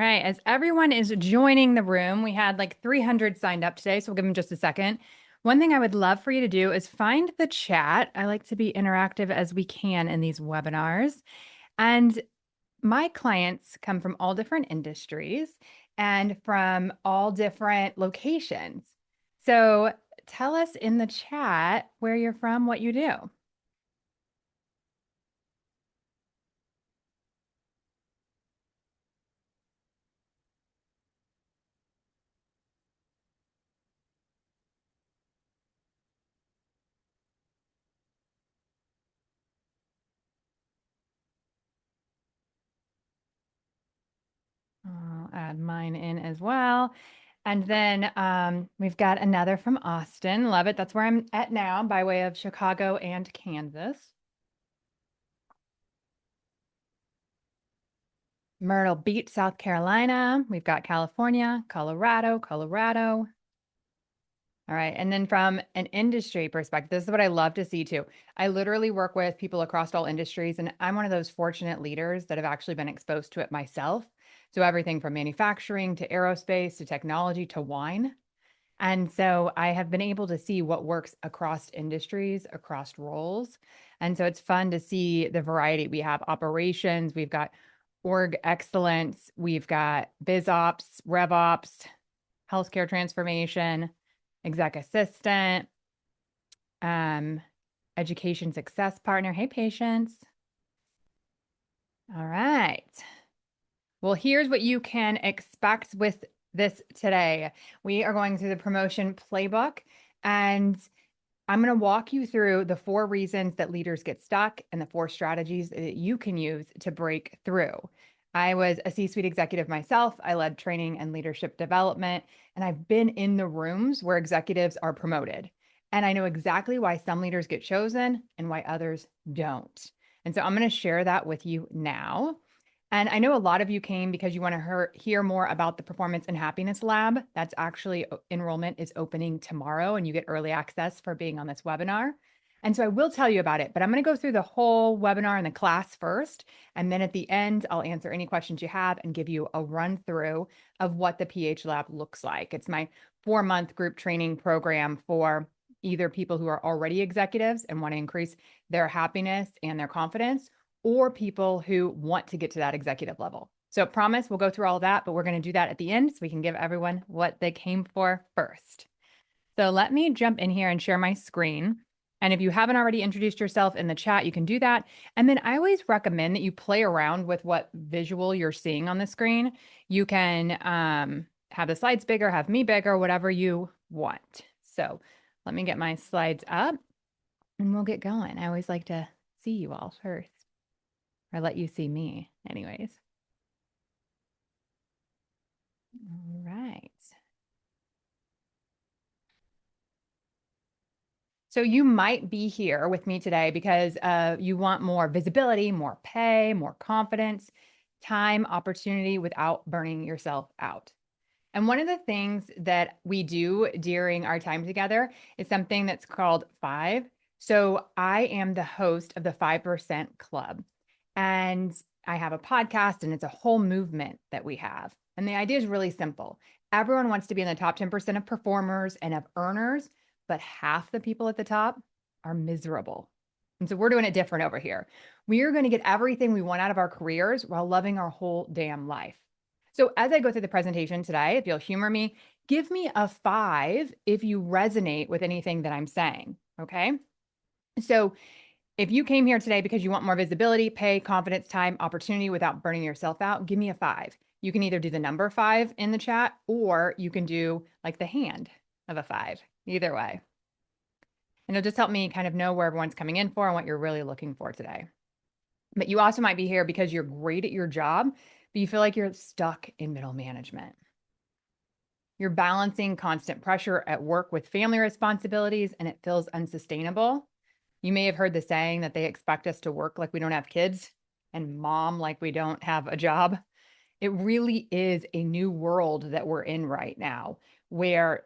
right. As everyone is joining the room, we had like 300 signed up today, so we'll give them just a second. One thing I would love for you to do is find the chat. I like to be interactive as we can in these webinars. And my clients come from all different industries and from all different locations. So tell us in the chat where you're from, what you do. I'll add mine in as well. And then we've got another from Austin. Love it. That's where I'm at now by way of Chicago and Kansas. Myrtle Beach, South Carolina. We've got California, Colorado. All right. And then from an industry perspective, this is what I love to see too. I literally work with people across all industries, and I'm one of those fortunate leaders that have actually been exposed to it myself. So everything from manufacturing to aerospace to technology to wine. And so I have been able to see what works across industries, across roles. And so it's fun to see the variety. We have operations, we've got org excellence, we've got biz ops, rev ops, healthcare transformation, exec assistant, um, education success partner. Hey, patients. All right. Well, here's what you can expect with this today. We are going through the promotion playbook, and I'm going to walk you through the 4 reasons that leaders get stuck and the 4 strategies that you can use to break through. I was a C-suite executive myself. I led training and leadership development, and I've been in the rooms where executives are promoted. And I know exactly why some leaders get chosen and why others don't. And so I'm going to share that with you now. And I know a lot of you came because you want to hear more about the Performance and Happiness Lab. That's actually enrollment is opening tomorrow, and you get early access for being on this webinar. And so I will tell you about it, but I'm going to go through the whole webinar and the class first. And then at the end, I'll answer any questions you have and give you a run through of what the PH Lab looks like. It's my 4-month group training program for either people who are already executives and want to increase their happiness and their confidence, or people who want to get to that executive level. So promise we'll go through all of that, but we're going to do that at the end so we can give everyone what they came for first. So let me jump in here and share my screen. And if you haven't already introduced yourself in the chat, you can do that. And then I always recommend that you play around with what visual you're seeing on the screen. You can have the slides bigger, have me bigger, whatever you want. So let me get my slides up and we'll get going. I always like to see you all first, or let you see me anyways. All right. So you might be here with me today because you want more visibility, more pay, more confidence, time, opportunity without burning yourself out. And one of the things that we do during our time together is something that's called 5. So I am the host of the 5% Club. And I have a podcast, and it's a whole movement that we have. And the idea is really simple. Everyone wants to be in the top 10% of performers and of earners, but half the people at the top are miserable. And so we're doing it different over here. We are going to get everything we want out of our careers while loving our whole damn life. So as I go through the presentation today, if you'll humor me, give me a 5 if you resonate with anything that I'm saying. Okay. So if you came here today because you want more visibility, pay, confidence, time, opportunity without burning yourself out, give me a 5. You can either do the number 5 in the chat, or you can do like the hand of a 5, either way. And it'll just help me kind of know where everyone's coming in for and what you're really looking for today. But you also might be here because you're great at your job, but you feel like you're stuck in middle management. You're balancing constant pressure at work with family responsibilities, and it feels unsustainable. You may have heard the saying that they expect us to work like we don't have kids and mom like we don't have a job. It really is a new world that we're in right now, where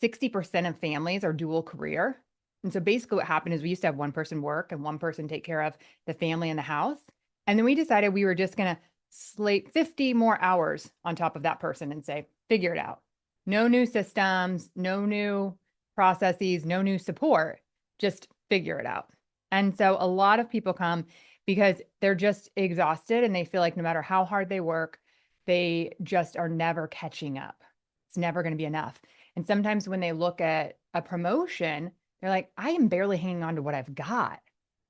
60% of families are dual career. And so basically what happened is we used to have one person work and one person take care of the family and the house. And then we decided we were just going to slate 50 more hours on top of that person and say, figure it out. No new systems, no new processes, no new support, just figure it out. And so a lot of people come because they're just exhausted and they feel like no matter how hard they work, they just are never catching up. It's never going to be enough. And sometimes when they look at a promotion, they're like, I am barely hanging on to what I've got.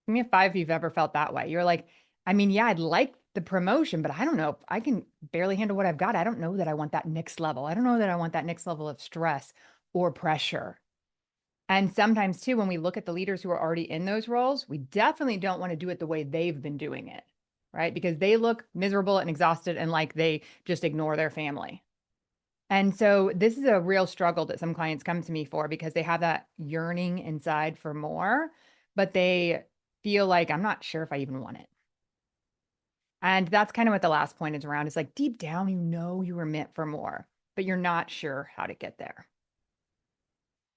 Give me a five if you've ever felt that way. You're like, I mean, yeah, I'd like the promotion, but I don't know if I can barely handle what I've got. I don't know that I want that next level. I don't know that I want that next level of stress or pressure. And sometimes, too, when we look at the leaders who are already in those roles, we definitely don't want to do it the way they've been doing it, right? Because they look miserable and exhausted and like they just ignore their family. And so this is a real struggle that some clients come to me for because they have that yearning inside for more, but they feel like, I'm not sure if I even want it. And that's kind of what the last point is around. Is like deep down, you know you were meant for more, but you're not sure how to get there.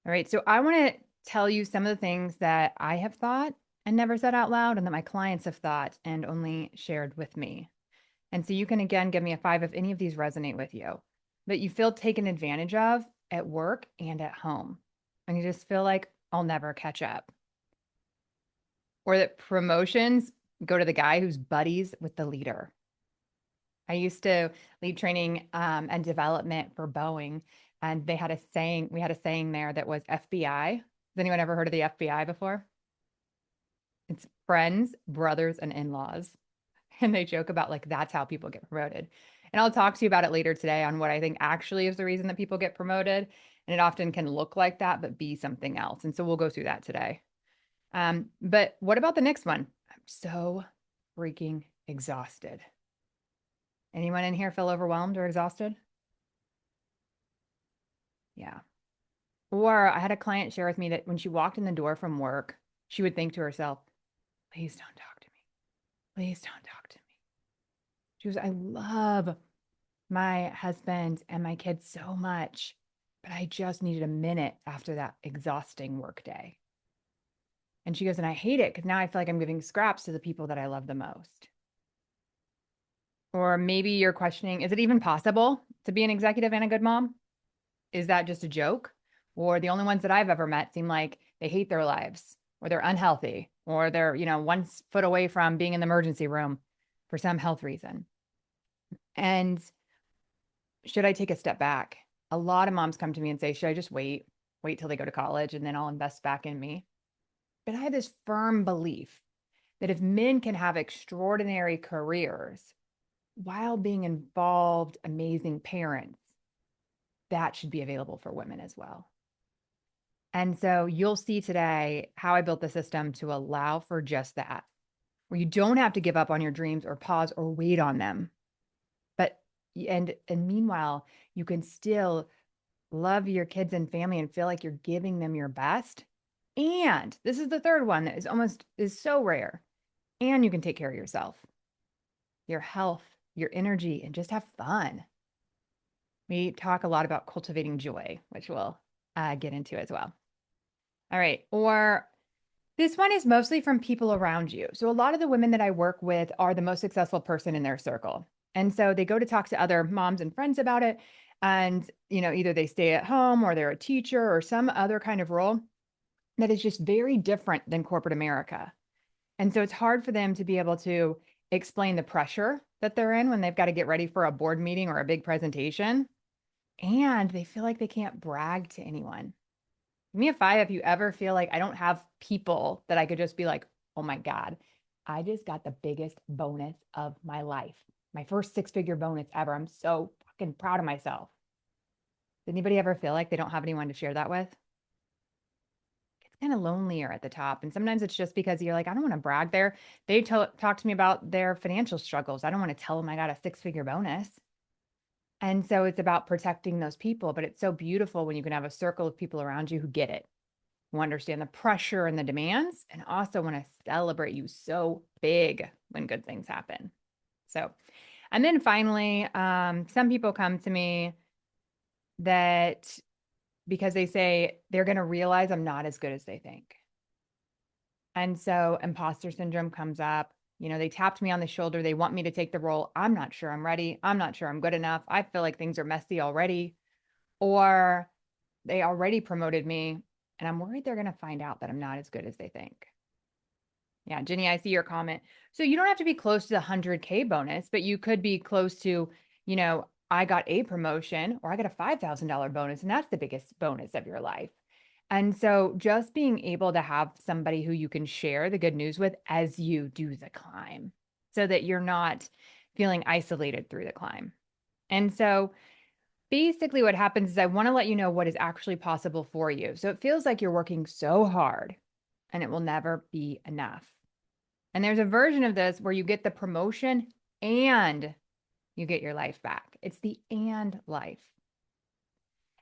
All right. So I want to tell you some of the things that I have thought and never said out loud, and that my clients have thought and only shared with me. And so you can again give me a five if any of these resonate with you, that you feel taken advantage of at work and at home. And you just feel like I'll never catch up. Or that promotions go to the guy who's buddies with the leader. I used to lead training and development for Boeing, and they had a saying, we had a saying there that was FBI. Has anyone ever heard of the FBI before? It's friends, brothers, and in-laws. And they joke about like that's how people get promoted. And I'll talk to you about it later today on what I think actually is the reason that people get promoted. And it often can look like that, but be something else. And so we'll go through that today. But what about the next one? I'm so freaking exhausted. Anyone in here feel overwhelmed or exhausted? Yeah. Or I had a client share with me that when she walked in the door from work, she would think to herself, please don't talk to me. Please don't talk to me. She was, I love my husband and my kids so much, but I just needed a minute after that exhausting work day. And she goes, and I hate it because now I feel like I'm giving scraps to the people that I love the most. Or maybe you're questioning, is it even possible to be an executive and a good mom? Is that just a joke? Or the only ones that I've ever met seem like they hate their lives or they're unhealthy or they're, 1 foot away from being in the emergency room for some health reason. And should I take a step back? A lot of moms come to me and say, should I just wait till they go to college and then I'll invest back in me? But I have this firm belief that if men can have extraordinary careers while being involved, amazing parents, that should be available for women as well. And so you'll see today how I built the system to allow for just that, where you don't have to give up on your dreams or pause or wait on them. But and meanwhile, you can still love your kids and family and feel like you're giving them your best. And this is the third one that is so rare. And you can take care of yourself, your health, your energy, and just have fun. We talk a lot about cultivating joy, which we'll get into as well. All right. Or this one is mostly from people around you. So a lot of the women that I work with are the most successful person in their circle. And so they go to talk to other moms and friends about it. And, either they stay at home or they're a teacher or some other kind of role that is just very different than corporate America. And so it's hard for them to be able to explain the pressure that they're in when they've got to get ready for a board meeting or a big presentation. And they feel like they can't brag to anyone. Give me a five if you ever feel like I don't have people that I could just be like, oh my God, I just got the biggest bonus of my life. My first six-figure bonus ever. I'm so fucking proud of myself. Did anybody ever feel like they don't have anyone to share that with? It's kind of lonelier at the top. And sometimes it's just because you're like, I don't want to brag there. They talk to me about their financial struggles. I don't want to tell them I got a six-figure bonus. And so it's about protecting those people, but it's so beautiful when you can have a circle of people around you who get it, who understand the pressure and the demands, and also want to celebrate you so big when good things happen. So, and then finally, some people come to me that because they say they're going to realize I'm not as good as they think. And so imposter syndrome comes up. They tapped me on the shoulder. They want me to take the role. I'm not sure I'm ready. I'm not sure I'm good enough. I feel like things are messy already. Or they already promoted me and I'm worried they're going to find out that I'm not as good as they think. Yeah, Jenny, I see your comment. So you don't have to be close to the 100K bonus, but you could be close to, I got a promotion or I got a $5,000 bonus, and that's the biggest bonus of your life. And so just being able to have somebody who you can share the good news with as you do the climb so that you're not feeling isolated through the climb. And so basically what happens is I want to let you know what is actually possible for you. So it feels like you're working so hard and it will never be enough. And there's a version of this where you get the promotion and you get your life back. It's the and life.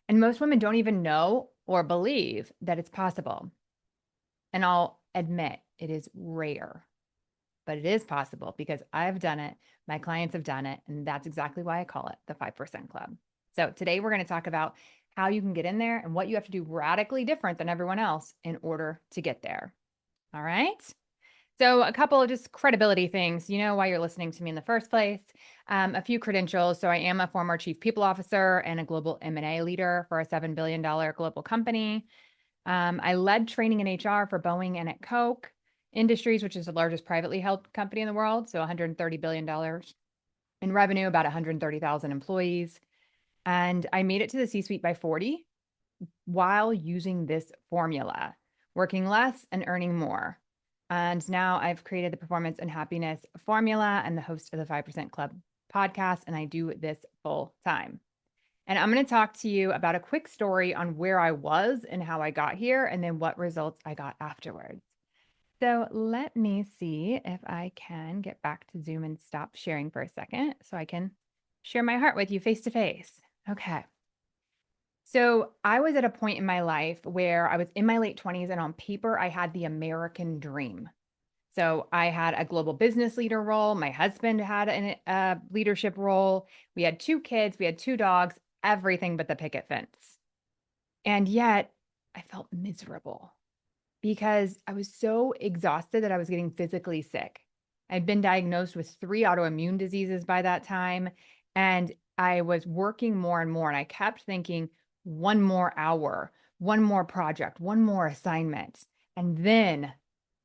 And most women don't even know or believe that it's possible. And I'll admit it is rare, but it is possible because I've done it. My clients have done it. And that's exactly why I call it the 5% Club. So today we're going to talk about how you can get in there and what you have to do radically different than everyone else in order to get there. All right. So a couple of just credibility things, why you're listening to me in the first place. A few credentials. So I am a former chief people officer and a global M&A leader for a $7 billion global company. I led training in HR for Boeing and at Coke Industries, which is the largest privately held company in the world. So $130 billion in revenue, about 130,000 employees. And I made it to the C-suite by 40 while using this formula, working less and earning more. And now I've created the performance and happiness formula and the host of the 5% Club podcast, and I do this full time. And I'm going to talk to you about a quick story on where I was and how I got here, and then what results I got afterwards. So let me see if I can get back to Zoom and stop sharing for a second so I can share my heart with you face to face. Okay. So I was at a point in my life where I was in my late 20s, and on paper, I had the American dream. So I had a global business leader role. My husband had a leadership role. We had 2 kids. We had 2 dogs, everything but the picket fence. And yet I felt miserable because I was so exhausted that I was getting physically sick. I'd been diagnosed with 3 autoimmune diseases by that time. And I was working more and more. And I kept thinking, one more hour, one more project, one more assignment. And then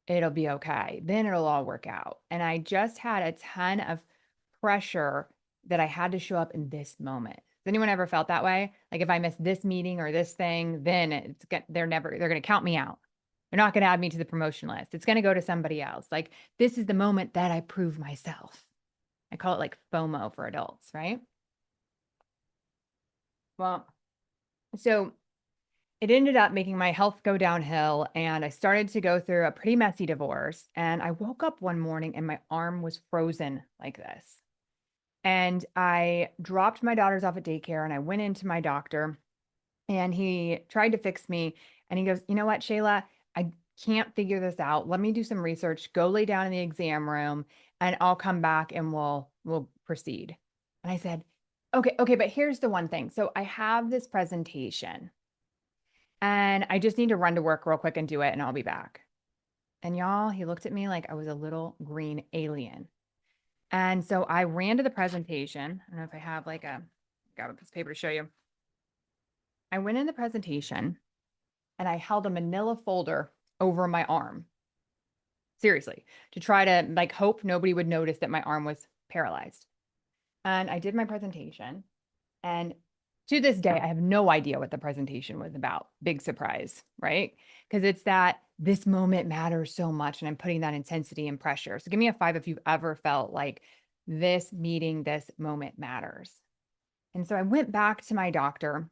it'll be okay. Then it'll all work out. And I just had a ton of pressure that I had to show up in this moment. Has anyone ever felt that way? Like if I miss this meeting or this thing, then they're going to count me out. They're not going to add me to the promotion list. It's going to go to somebody else. Like this is the moment that I prove myself. I call it like FOMO for adults, right? Well, so it ended up making my health go downhill, and I started to go through a pretty messy divorce. And I woke up one morning and my arm was frozen like this. And I dropped my daughters off at daycare and I went into my doctor, and he tried to fix me. And he goes, "You know what, Shayla, I can't figure this out. Let me do some research, go lay down in the exam room, and I'll come back and we'll proceed." And I said, okay, but here's the one thing. So I have this presentation and I just need to run to work real quick and do it, and I'll be back. And y'all, he looked at me like I was a little green alien. And so I ran to the presentation. I don't know if I have got a piece of paper to show you. I went in the presentation and I held a manila folder over my arm. Seriously, to try to hope nobody would notice that my arm was paralyzed. And I did my presentation. And to this day, I have no idea what the presentation was about. Big surprise, right? Because it's that this moment matters so much, and I'm putting that intensity and pressure. So give me a 5 if you've ever felt like this meeting, this moment matters. And so I went back to my doctor,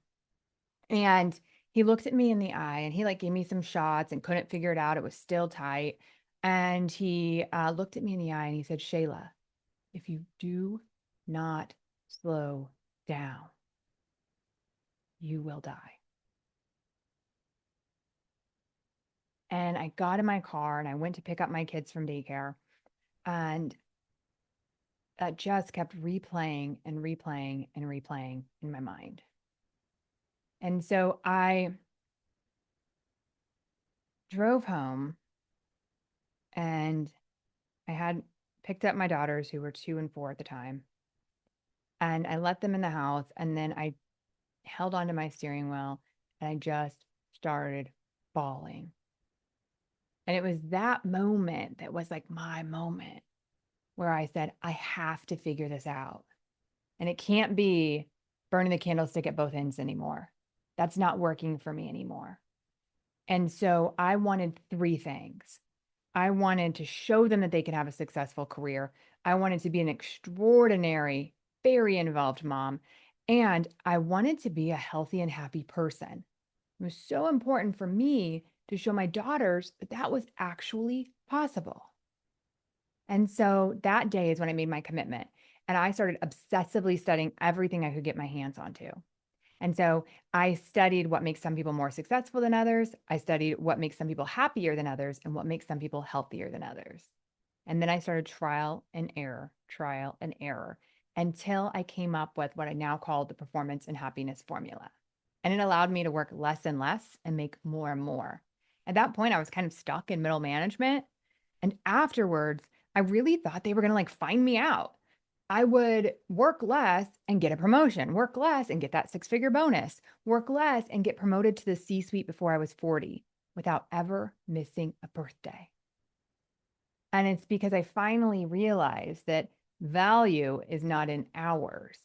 and he looked at me in the eye, and he gave me some shots and couldn't figure it out. It was still tight. And he looked at me in the eye and he said, "Shayla, if you do not slow down, you will die." And I got in my car and I went to pick up my kids from daycare. And that just kept replaying and replaying and replaying in my mind. And so I drove home, and I had picked up my daughters who were 2 and 4 at the time, and I let them in the house. And then I held onto my steering wheel and I just started bawling. And it was that moment that was like my moment where I said, I have to figure this out. And it can't be burning the candlestick at both ends anymore. That's not working for me anymore. And so I wanted three things. I wanted to show them that they can have a successful career. I wanted to be an extraordinary, very involved mom. And I wanted to be a healthy and happy person. It was so important for me to show my daughters that that was actually possible. And so that day is when I made my commitment. And I started obsessively studying everything I could get my hands onto. And so I studied what makes some people more successful than others. I studied what makes some people happier than others and what makes some people healthier than others. And then I started trial and error until I came up with what I now call the performance and happiness formula. And it allowed me to work less and less and make more and more. At that point, I was kind of stuck in middle management. And afterwards, I really thought they were going to like find me out. I would work less and get a promotion, work less and get that 6-figure bonus, work less and get promoted to the C suite before I was 40 without ever missing a birthday. And it's because I finally realized that value is not in hours.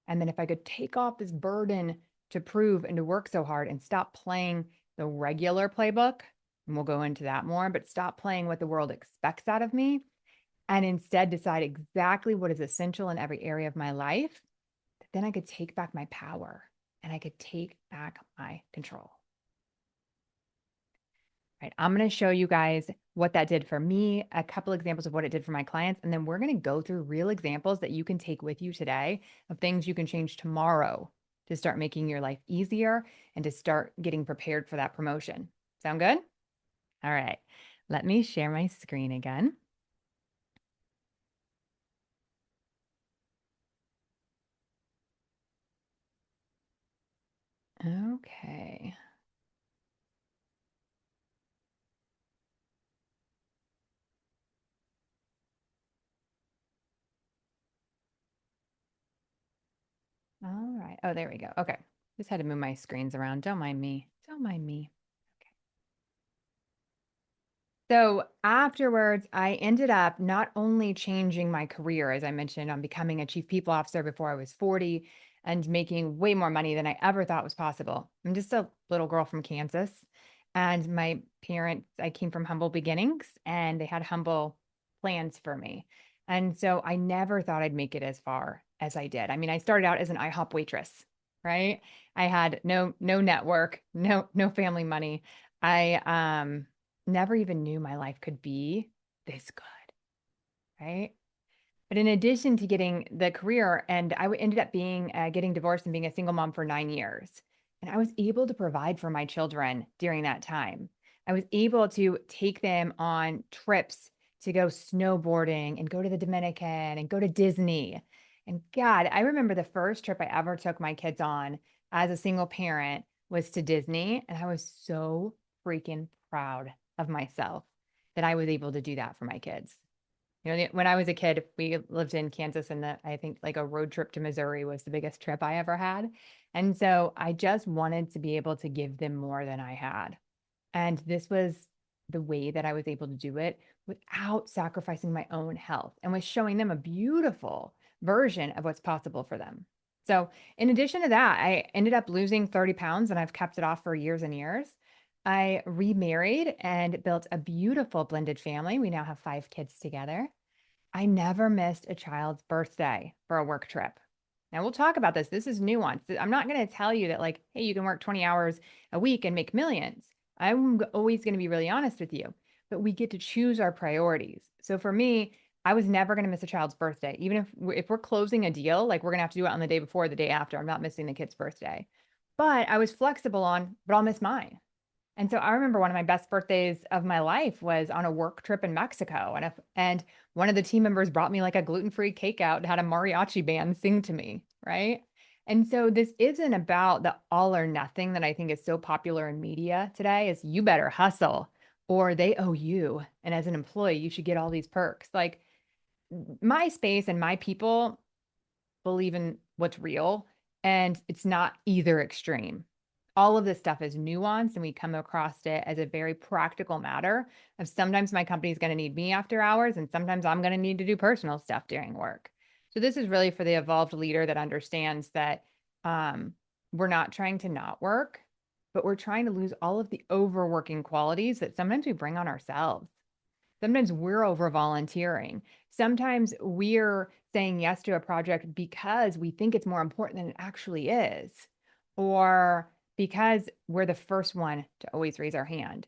And then if I could take off this burden to prove and to work so hard and stop playing the regular playbook, and we'll go into that more, but stop playing what the world expects out of me and instead decide exactly what is essential in every area of my life, then I could take back my power and I could take back my control. Right. I'm going to show you guys what that did for me, a couple examples of what it did for my clients, and then we're going to go through real examples that you can take with you today of things you can change tomorrow to start making your life easier and to start getting prepared for that promotion. Sound good? All right. Let me share my screen again. Okay. All right. Oh, there we go. Okay. Just had to move my screens around. Don't mind me. Don't mind me. Okay. So afterwards, I ended up not only changing my career, as I mentioned, on becoming a chief people officer before I was 40 and making way more money than I ever thought was possible. I'm just a little girl from Kansas. And my parents, I came from humble beginnings and they had humble plans for me. And so I never thought I'd make it as far as I did. I mean, I started out as an IHOP waitress, right? I had no network, no family money. I never even knew my life could be this good, right? But in addition to getting the career, and I ended up being getting divorced and being a single mom for 9 years. And I was able to provide for my children during that time. I was able to take them on trips to go snowboarding and go to the Dominican and go to Disney. And God, I remember the first trip I ever took my kids on as a single parent was to Disney. And I was so freaking proud of myself that I was able to do that for my kids. You know, when I was a kid, we lived in Kansas and I think like a road trip to Missouri was the biggest trip I ever had. And so I just wanted to be able to give them more than I had. And this was the way that I was able to do it without sacrificing my own health and was showing them a beautiful version of what's possible for them. So, in addition to that, I ended up losing 30 pounds and I've kept it off for years and years. I remarried and built a beautiful blended family. We now have 5 kids together. I never missed a child's birthday for a work trip. Now we'll talk about this. This is nuanced. I'm not going to tell you that like, hey, you can work 20 hours a week and make millions. I'm always going to be really honest with you, but we get to choose our priorities. So for me, I was never going to miss a child's birthday. Even if we're closing a deal, like we're going to have to do it on the day before, the day after. I'm not missing the kid's birthday. But I was flexible on, but I'll miss mine. And so I remember one of my best birthdays of my life was on a work trip in Mexico. And one of the team members brought me like a gluten-free cake out and had a mariachi band sing to me, right? And so this isn't about the all or nothing that I think is so popular in media today is you better hustle or they owe you. And as an employee, you should get all these perks. Like my space and my people believe in what's real, and it's not either extreme. All of this stuff is nuanced, and we come across it as a very practical matter of sometimes my company is going to need me after hours, and sometimes I'm going to need to do personal stuff during work. So this is really for the evolved leader that understands that um, we're not trying to not work, but we're trying to lose all of the overworking qualities that sometimes we bring on ourselves. Sometimes we're over volunteering. Sometimes we're saying yes to a project because we think it's more important than it actually is, or because we're the first one to always raise our hand.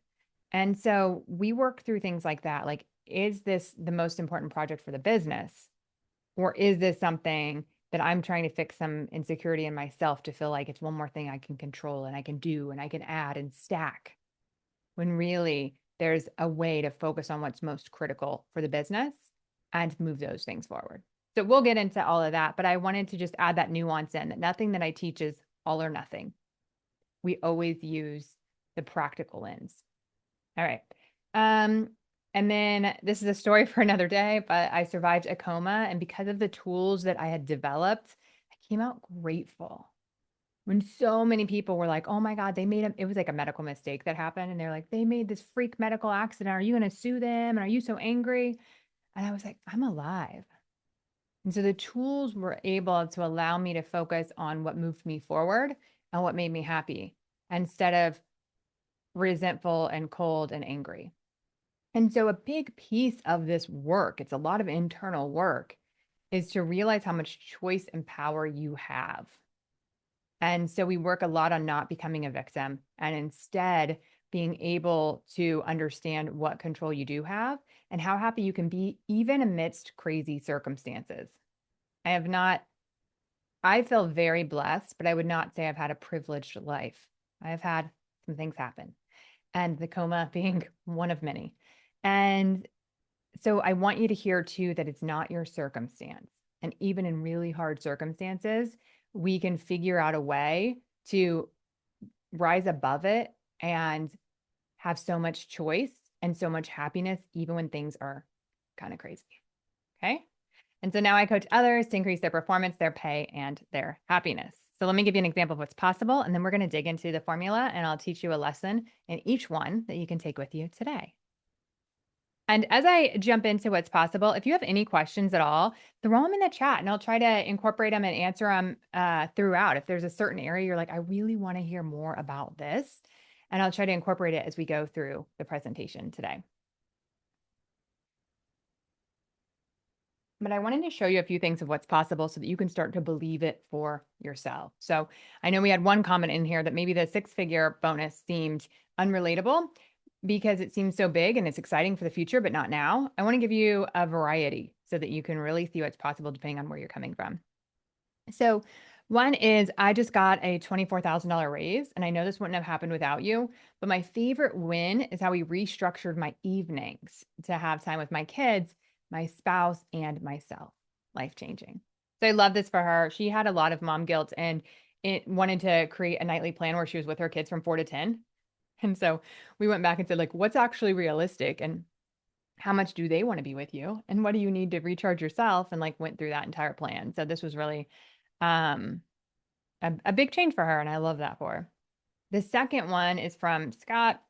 And so we work through things like that. Like, is this the most important project for the business? Or is this something that I'm trying to fix some insecurity in myself to feel like it's one more thing I can control and I can do and I can add and stack? When really there's a way to focus on what's most critical for the business and move those things forward. So we'll get into all of that, but I wanted to just add that nuance in that nothing that I teach is all or nothing. We always use the practical lens. All right. Um, and then this is a story for another day, but I survived a coma. And because of the tools that I had developed, I came out grateful. When so many people were like, oh my God, it was like a medical mistake that happened. And they're like, they made this freak medical accident. Are you going to sue them? And are you so angry? And I was like, I'm alive. And so the tools were able to allow me to focus on what moved me forward and what made me happy instead of resentful and cold and angry. And so a big piece of this work, it's a lot of internal work, is to realize how much choice and power you have. And so we work a lot on not becoming a victim and instead being able to understand what control you do have and how happy you can be even amidst crazy circumstances. I have not, I feel very blessed, but I would not say I've had a privileged life. I've had some things happen, and the coma being one of many. And so I want you to hear too that it's not your circumstance. And even in really hard circumstances, we can figure out a way to rise above it and have so much choice and so much happiness, even when things are kind of crazy. Okay. And so now I coach others to increase their performance, their pay, and their happiness. So let me give you an example of what's possible. And then we're going to dig into the formula and I'll teach you a lesson in each one that you can take with you today. And as I jump into what's possible, if you have any questions at all, throw them in the chat and I'll try to incorporate them and answer them throughout. If there's a certain area you're like, I really want to hear more about this, and I'll try to incorporate it as we go through the presentation today. But I wanted to show you a few things of what's possible so that you can start to believe it for yourself. So I know we had one comment in here that maybe the six-figure bonus seemed unrelatable because it seems so big and it's exciting for the future, but not now. I want to give you a variety so that you can really see what's possible depending on where you're coming from. So one is I just got a $24,000 raise, and I know this wouldn't have happened without you, but my favorite win is how we restructured my evenings to have time with my kids, my spouse, and myself. Life-changing. So I love this for her. She had a lot of mom guilt and it wanted to create a nightly plan where she was with her kids from 4 to 10. And so we went back and said, like, what's actually realistic and how much do they want to be with you? And what do you need to recharge yourself? And like went through that entire plan. So this was really um, a big change for her. And I love that for her. The second one is from Scott.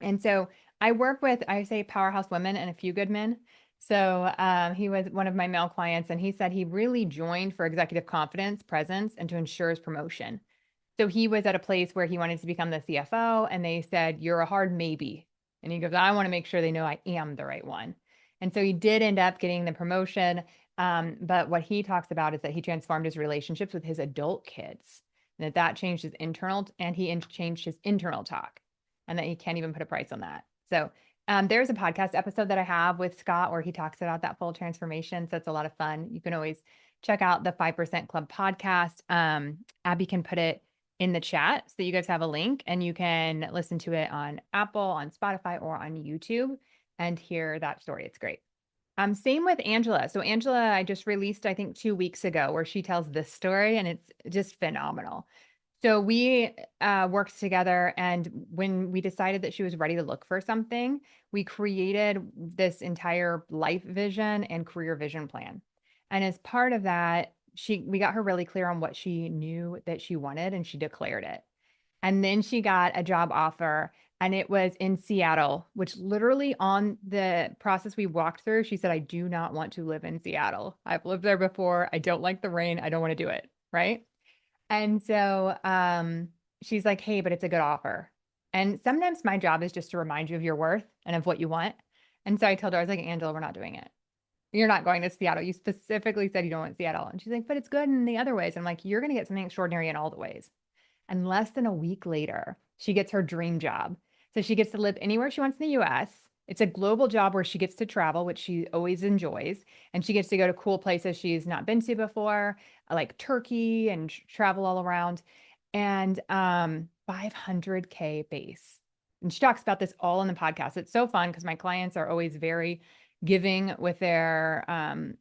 And so I work with, I say powerhouse women and a few good men. So he was one of my male clients, and he said he really joined for executive confidence, presence, and to ensure his promotion. So he was at a place where he wanted to become the CFO, and they said, you're a hard maybe. And he goes, I want to make sure they know I am the right one. And so he did end up getting the promotion. But what he talks about is that he transformed his relationships with his adult kids, and that changed his internal, and he changed his internal talk, and that he can't even put a price on that. So there's a podcast episode that I have with Scott where he talks about that full transformation. So it's a lot of fun. You can always check out the 5% Club podcast. Abby can put it in the chat so that you guys have a link and you can listen to it on Apple, on Spotify, or on YouTube and hear that story. It's great. Same with Angela. So Angela, I just released, I think 2 weeks ago, where she tells this story and it's just phenomenal. So we worked together, and when we decided that she was ready to look for something, we created this entire life vision and career vision plan. And as part of that, we got her really clear on what she knew that she wanted, and she declared it. And then she got a job offer, and it was in Seattle, which literally on the process we walked through, she said, I do not want to live in Seattle. I've lived there before. I don't like the rain. I don't want to do it. Right. And so she's like, hey, but it's a good offer. And sometimes my job is just to remind you of your worth and of what you want. And so I told her, I was like, Angela, we're not doing it. You're not going to Seattle. You specifically said you don't want Seattle. And she's like, but it's good in the other ways. I'm like, you're going to get something extraordinary in all the ways. And less than a week later, she gets her dream job. So she gets to live anywhere she wants in the US. It's a global job where she gets to travel, which she always enjoys. And she gets to go to cool places she's not been to before, like Turkey, and travel all around. And 500K base. And she talks about this all in the podcast. It's so fun because my clients are always very giving with their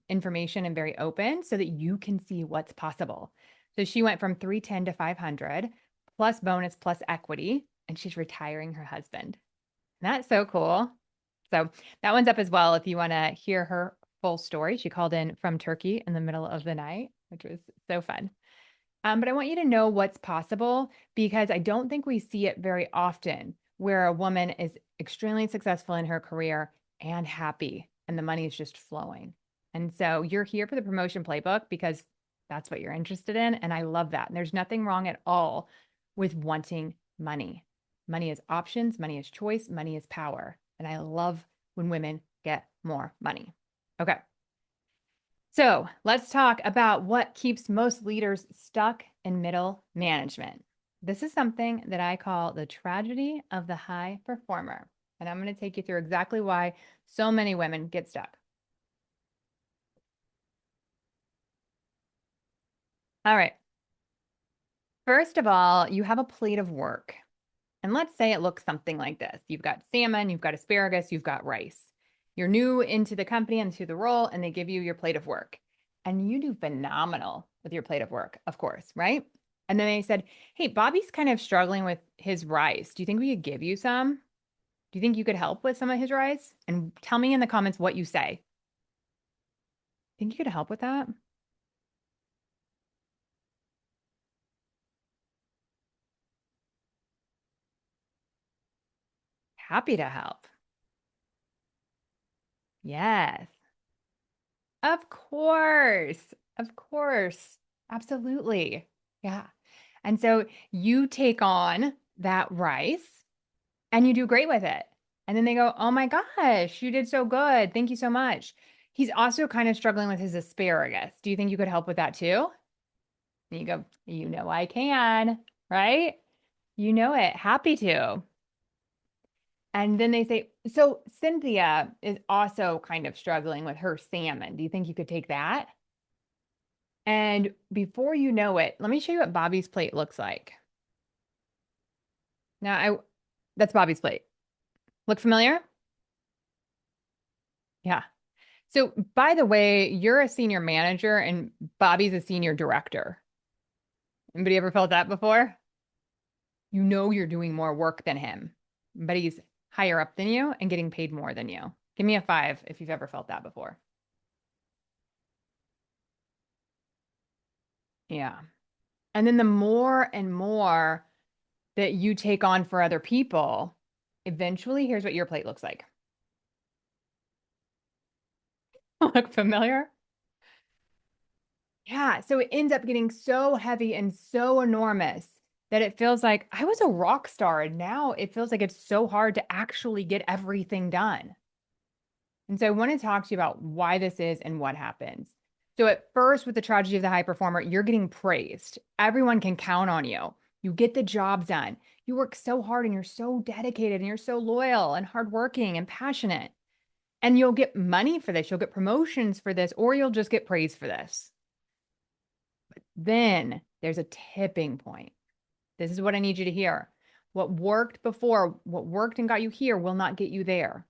information and very open so that you can see what's possible. So she went from 310 to 500 plus bonus plus equity, and she's retiring her husband. That's so cool. So that one's up as well if you want to hear her full story. She called in from Turkey in the middle of the night, which was so fun. But I want you to know what's possible because I don't think we see it very often where a woman is extremely successful in her career and happy, and the money is just flowing. And so you're here for the promotion playbook because that's what you're interested in. And I love that. And there's nothing wrong at all with wanting money. Money is options, money is choice, money is power. And I love when women get more money. Okay. So let's talk about what keeps most leaders stuck in middle management. This is something that I call the tragedy of the high performer. And I'm going to take you through exactly why so many women get stuck. All right. First of all, you have a plate of work. And let's say it looks something like this. You've got salmon, you've got asparagus, you've got rice. You're new into the company, into the role, and they give you your plate of work. And you do phenomenal with your plate of work, of course, right? And then they said, hey, Bobby's kind of struggling with his rice. Do you think we could give you some? Do you think you could help with some of his rice? And tell me in the comments what you say. Think you could help with that? Happy to help. Yes. Of course. Of course. Absolutely. Yeah. And so you take on that rice and you do great with it. And then they go, oh my gosh, you did so good. Thank you so much. He's also kind of struggling with his asparagus. Do you think you could help with that too? And you go, you know, I can, right? You know it. Happy to. And then they say, so Cynthia is also kind of struggling with her salmon. Do you think you could take that? And before you know it, let me show you what Bobby's plate looks like. Now, that's Bobby's plate. Look familiar? Yeah. So, by the way, you're a senior manager and Bobby's a senior director. Anybody ever felt that before? You know you're doing more work than him, but he's higher up than you and getting paid more than you. Give me a 5 if you've ever felt that before. Yeah. And then the more and more that you take on for other people, eventually, here's what your plate looks like. Look familiar? Yeah. So it ends up getting so heavy and so enormous that it feels like I was a rock star. And now it feels like it's so hard to actually get everything done. And so I want to talk to you about why this is and what happens. So at first, with the tragedy of the high performer, you're getting praised. Everyone can count on you. You get the job done. You work so hard and you're so dedicated and you're so loyal and hardworking and passionate. And you'll get money for this. You'll get promotions for this, or you'll just get praise for this. Then there's a tipping point. This is what I need you to hear. What worked before, what worked and got you here will not get you there.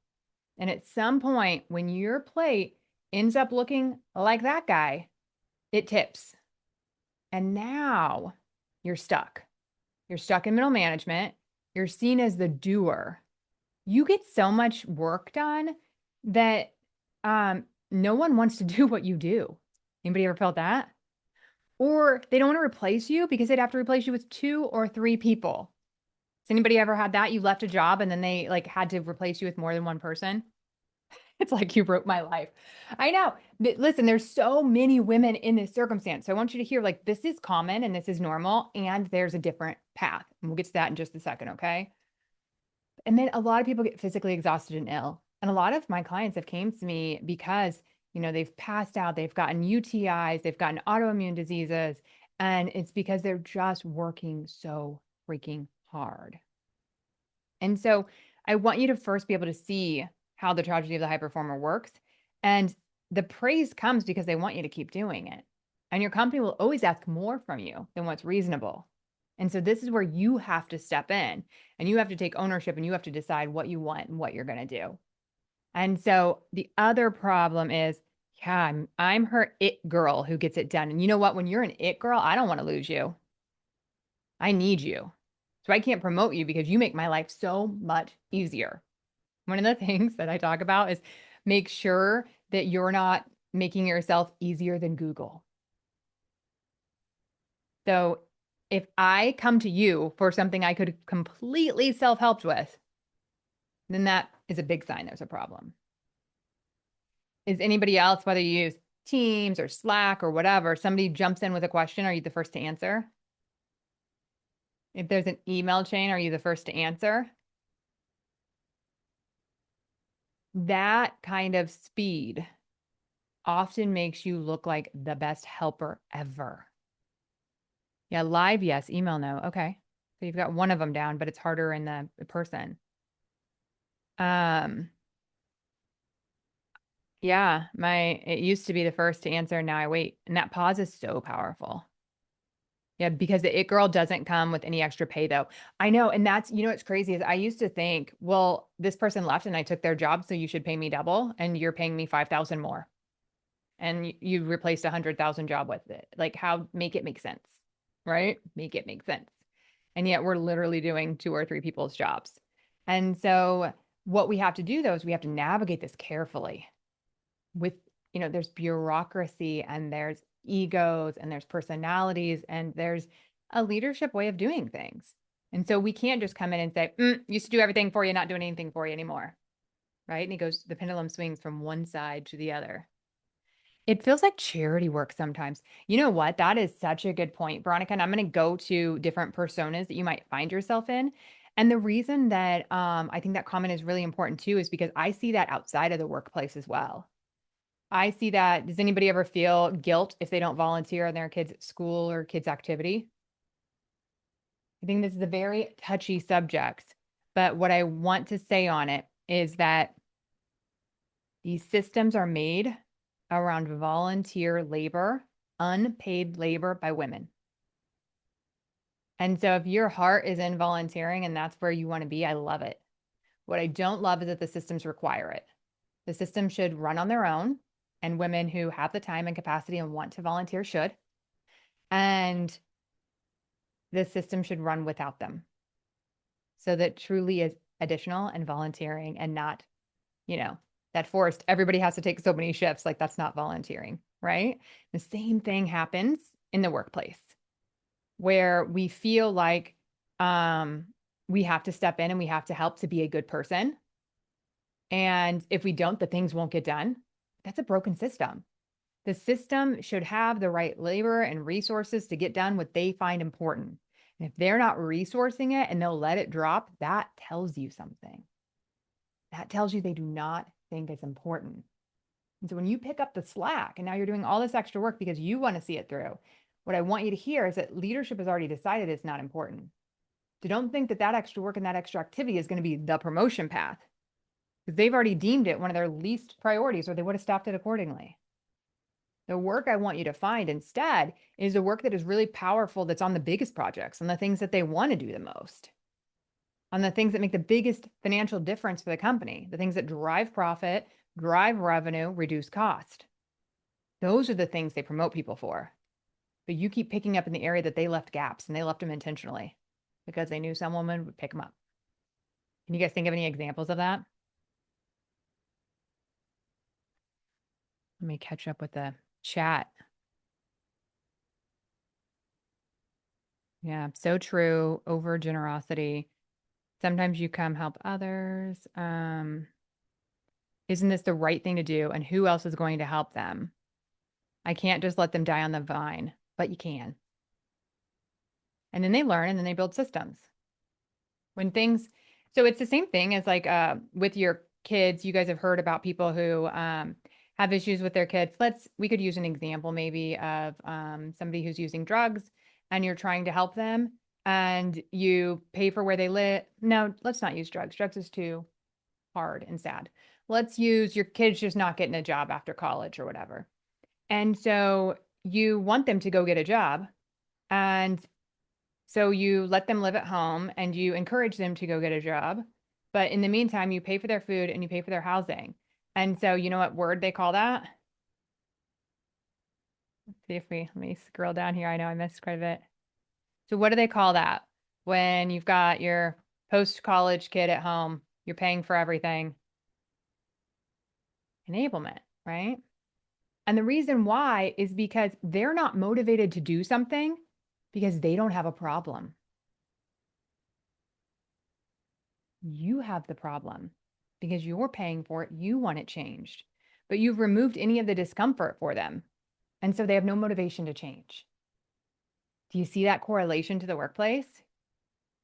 And at some point, when your plate ends up looking like that guy, it tips. And now you're stuck. You're stuck in middle management. You're seen as the doer. You get so much work done that no one wants to do what you do. Anybody ever felt that? Or they don't want to replace you because they'd have to replace you with 2 or 3 people. Has anybody ever had that? You left a job and then they like had to replace you with more than one person? It's like you broke my life. I know. Listen, there's so many women in this circumstance. So I want you to hear like this is common and this is normal and there's a different path. And we'll get to that in just a second, okay? And then a lot of people get physically exhausted and ill. And a lot of my clients have came to me because, they've passed out, they've gotten UTIs, they've gotten autoimmune diseases, and it's because they're just working so freaking hard. And so I want you to first be able to see how the tragedy of the high performer works. And the praise comes because they want you to keep doing it. And your company will always ask more from you than what's reasonable. And so this is where you have to step in and you have to take ownership and you have to decide what you want and what you're going to do. And so the other problem is, yeah, I'm her it girl who gets it done. And you know what? When you're an it girl, I don't want to lose you. I need you. So I can't promote you because you make my life so much easier. One of the things that I talk about is make sure that you're not making yourself easier than Google. So if I come to you for something I could completely self-helped with, then that is a big sign there's a problem. Is anybody else, whether you use Teams or Slack or whatever, somebody jumps in with a question, are you the first to answer? If there's an email chain, are you the first to answer? That kind of speed often makes you look like the best helper ever. Yeah, live, yes. Email, no. Okay. So you've got one of them down, but it's harder in the person. Um, yeah, it used to be the first to answer, now I wait. And that pause is so powerful. Yeah, because the it girl doesn't come with any extra pay though. I know, and that's, what's crazy is I used to think, well, this person left and I took their job, so you should pay me double, and you're paying me 5,000 more. And you replaced 100,000 job with it. Like how make it make sense, right? Make it make sense. And yet we're literally doing 2 or 3 people's jobs. And so what we have to do though is we have to navigate this carefully with, there's bureaucracy and there's egos and there's personalities and there's a leadership way of doing things. And so we can't just come in and say, used to do everything for you, not doing anything for you anymore. Right. And the pendulum swings from one side to the other. It feels like charity work sometimes. You know what? That is such a good point, Veronica. And I'm going to go to different personas that you might find yourself in. And the reason that I think that comment is really important too is because I see that outside of the workplace as well. I see that. Does anybody ever feel guilt if they don't volunteer in their kids' school or kids' activity? I think this is a very touchy subject. But what I want to say on it is that these systems are made around volunteer labor, unpaid labor by women. And so if your heart is in volunteering and that's where you want to be, I love it. What I don't love is that the systems require it. The system should run on their own, and women who have the time and capacity and want to volunteer should. And the system should run without them. So that truly is additional and volunteering and not, that forced everybody has to take so many shifts. Like that's not volunteering, right? The same thing happens in the workplace where we feel like we have to step in and we have to help to be a good person. And if we don't, the things won't get done. That's a broken system. The system should have the right labor and resources to get done what they find important. And if they're not resourcing it and they'll let it drop, that tells you something. That tells you they do not think it's important. And so when you pick up the slack and now you're doing all this extra work because you want to see it through, what I want you to hear is that leadership has already decided it's not important. So don't think that that extra work and that extra activity is going to be the promotion path, because they've already deemed it one of their least priorities, or they would have staffed it accordingly. The work I want you to find instead is the work that is really powerful, that's on the biggest projects, on the things that they want to do the most, on the things that make the biggest financial difference for the company, the things that drive profit, drive revenue, reduce cost. Those are the things they promote people for. But you keep picking up in the area that they left gaps, and they left them intentionally. because they knew some woman would pick them up. Can you guys think of any examples of that? Let me catch up with the chat. Yeah, so true. Over generosity. Sometimes you come help others. Isn't this the right thing to do? And who else is going to help them? I can't just let them die on the vine, but you can. And then they learn and then they build systems. When things, so it's the same thing as like with your kids. You guys have heard about people who have issues with their kids. We could use an example maybe of somebody who's using drugs and you're trying to help them and you pay for where they live. No, let's not use drugs. Drugs is too hard and sad. Let's use your kids just not getting a job after college or whatever. And so you want them to go get a job. And so you let them live at home and you encourage them to go get a job. But in the meantime, you pay for their food and you pay for their housing. And so you know what word they call that? Let's see if let me scroll down here. I know I missed quite a bit. So what do they call that? When you've got your post-college kid at home, you're paying for everything. Enablement, right? And the reason why is because they're not motivated to do something because they don't have a problem. You have the problem because you're paying for it. You want it changed, but you've removed any of the discomfort for them. And so they have no motivation to change. Do you see that correlation to the workplace?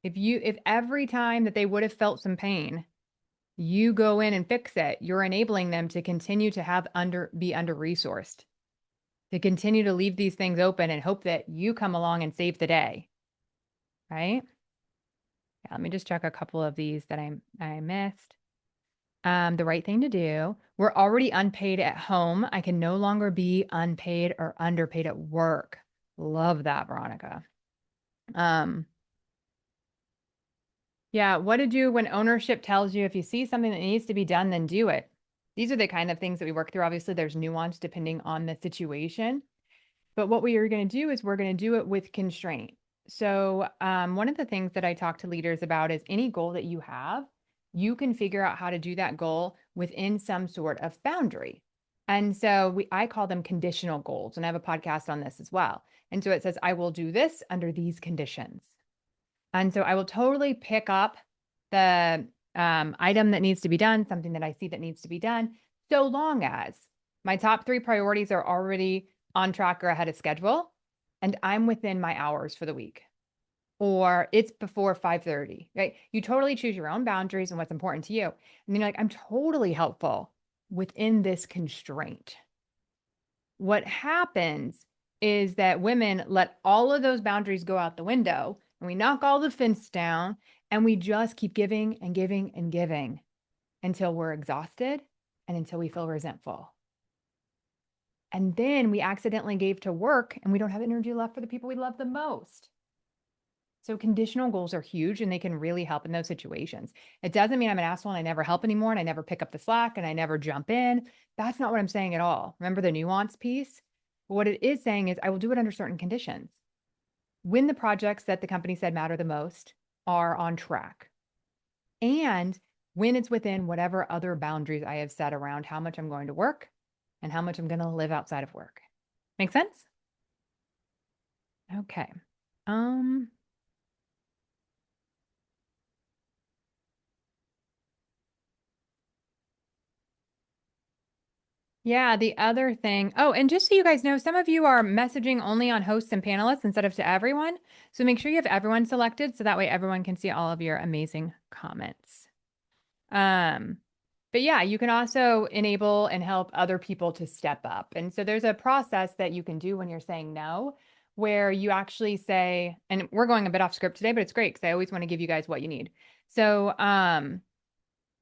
If every time that they would have felt some pain, you go in and fix it, you're enabling them to continue to be under-resourced, to continue to leave these things open and hope that you come along and save the day, right? Yeah, let me just check a couple of these that I missed. The right thing to do. We're already unpaid at home. I can no longer be unpaid or underpaid at work. Love that, Veronica. Yeah, what to do when ownership tells you if you see something that needs to be done, then do it. These are the kind of things that we work through. Obviously, there's nuance depending on the situation. But what we are going to do is we're going to do it with constraint. So one of the things that I talk to leaders about is any goal that you have, you can figure out how to do that goal within some sort of boundary. And so I call them conditional goals. And I have a podcast on this as well. And so it says, I will do this under these conditions. And so I will totally pick up the item that needs to be done, something that I see that needs to be done, so long as my top 3 priorities are already on track or ahead of schedule, and I'm within my hours for the week, or it's before 5:30, right? You totally choose your own boundaries and what's important to you. And then you're like, I'm totally helpful within this constraint. What happens is that women let all of those boundaries go out the window and we knock all the fence down and we just keep giving and giving and giving until we're exhausted and until we feel resentful. And then we accidentally gave to work and we don't have energy left for the people we love the most. So conditional goals are huge and they can really help in those situations. It doesn't mean I'm an asshole and I never help anymore and I never pick up the slack and I never jump in. That's not what I'm saying at all. Remember the nuance piece? But what it is saying is I will do it under certain conditions. When the projects that the company said matter the most are on track. And when it's within whatever other boundaries I have set around how much I'm going to work and how much I'm going to live outside of work. Make sense? Okay. Yeah, the other thing. Oh, and just so you guys know, some of you are messaging only on hosts and panelists instead of to everyone. So make sure you have everyone selected so that way everyone can see all of your amazing comments. But yeah, you can also enable and help other people to step up. And so there's a process that you can do when you're saying no, where you actually say, and we're going a bit off script today, but it's great because I always want to give you guys what you need. So,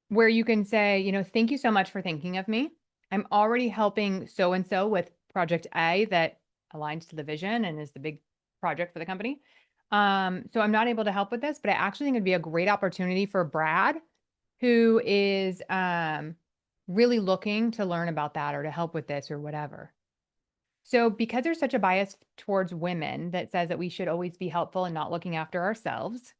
where you can say, thank you so much for thinking of me. I'm already helping so-and-so with project A that aligns to the vision and is the big project for the company. So I'm not able to help with this, but I actually think it'd be a great opportunity for Brad, who is really looking to learn about that or to help with this or whatever. So because there's such a bias towards women that says that we should always be helpful and not looking after ourselves,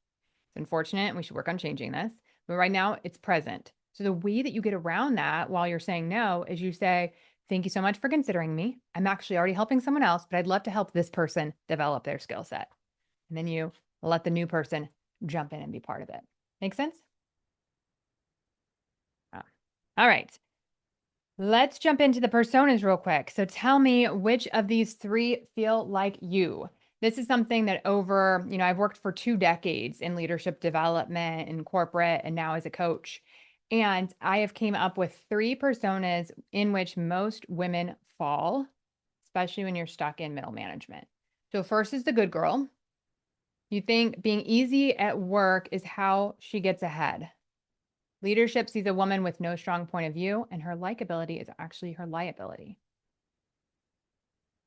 It's unfortunate, and we should work on changing this. But right now, it's present. So the way that you get around that while you're saying no is you say, thank you so much for considering me. I'm actually already helping someone else, but I'd love to help this person develop their skill set. And then you let the new person jump in and be part of it. Make sense? Oh. All right. Let's jump into the personas real quick. So tell me which of these three feel like you. This is something that I've worked for 2 decades in leadership development in corporate and now as a coach. And I have came up with three personas in which most women fall, especially when you're stuck in middle management. So first is the good girl. You think being easy at work is how she gets ahead. Leadership sees a woman with no strong point of view, and her likability is actually her liability.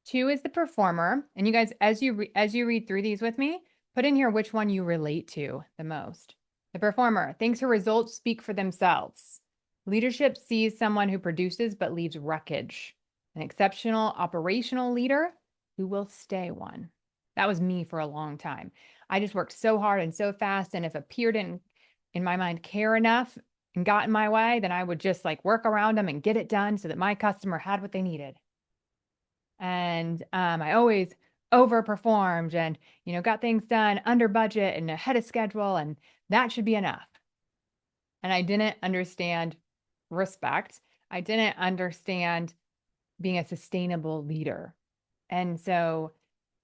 Two is the performer. And you guys, as you read through these with me, put in here which one you relate to the most. The performer thinks her results speak for themselves. Leadership sees someone who produces but leaves wreckage. An exceptional operational leader who will stay one. That was me for a long time. I just worked so hard and so fast. And if a peer didn't, in my mind, care enough and got in my way, then I would just like work around them and get it done so that my customer had what they needed. And I always overperformed and, got things done under budget and ahead of schedule, and that should be enough. And I didn't understand respect. I didn't understand being a sustainable leader. And so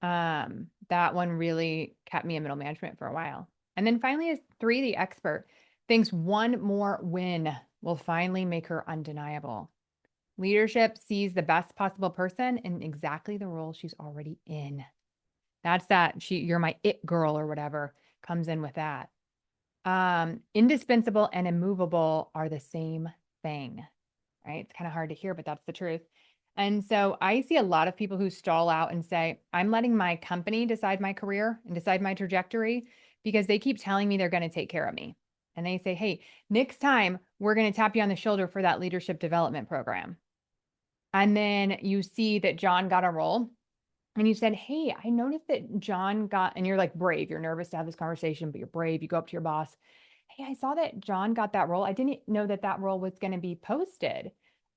that one really kept me in middle management for a while. And then finally is three, the expert thinks one more win will finally make her undeniable. Leadership sees the best possible person in exactly the role she's already in. That's that you're my it girl or whatever comes in with that. Indispensable and immovable are the same thing, right? It's kind of hard to hear, but that's the truth. And so I see a lot of people who stall out and say, I'm letting my company decide my career and decide my trajectory because they keep telling me they're going to take care of me. And they say, hey, next time we're going to tap you on the shoulder for that leadership development program. And then you see that John got a role and you said, hey, I noticed that John got, and you're like brave, you're nervous to have this conversation, but you're brave. You go up to your boss. Hey, I saw that John got that role. I didn't know that that role was going to be posted.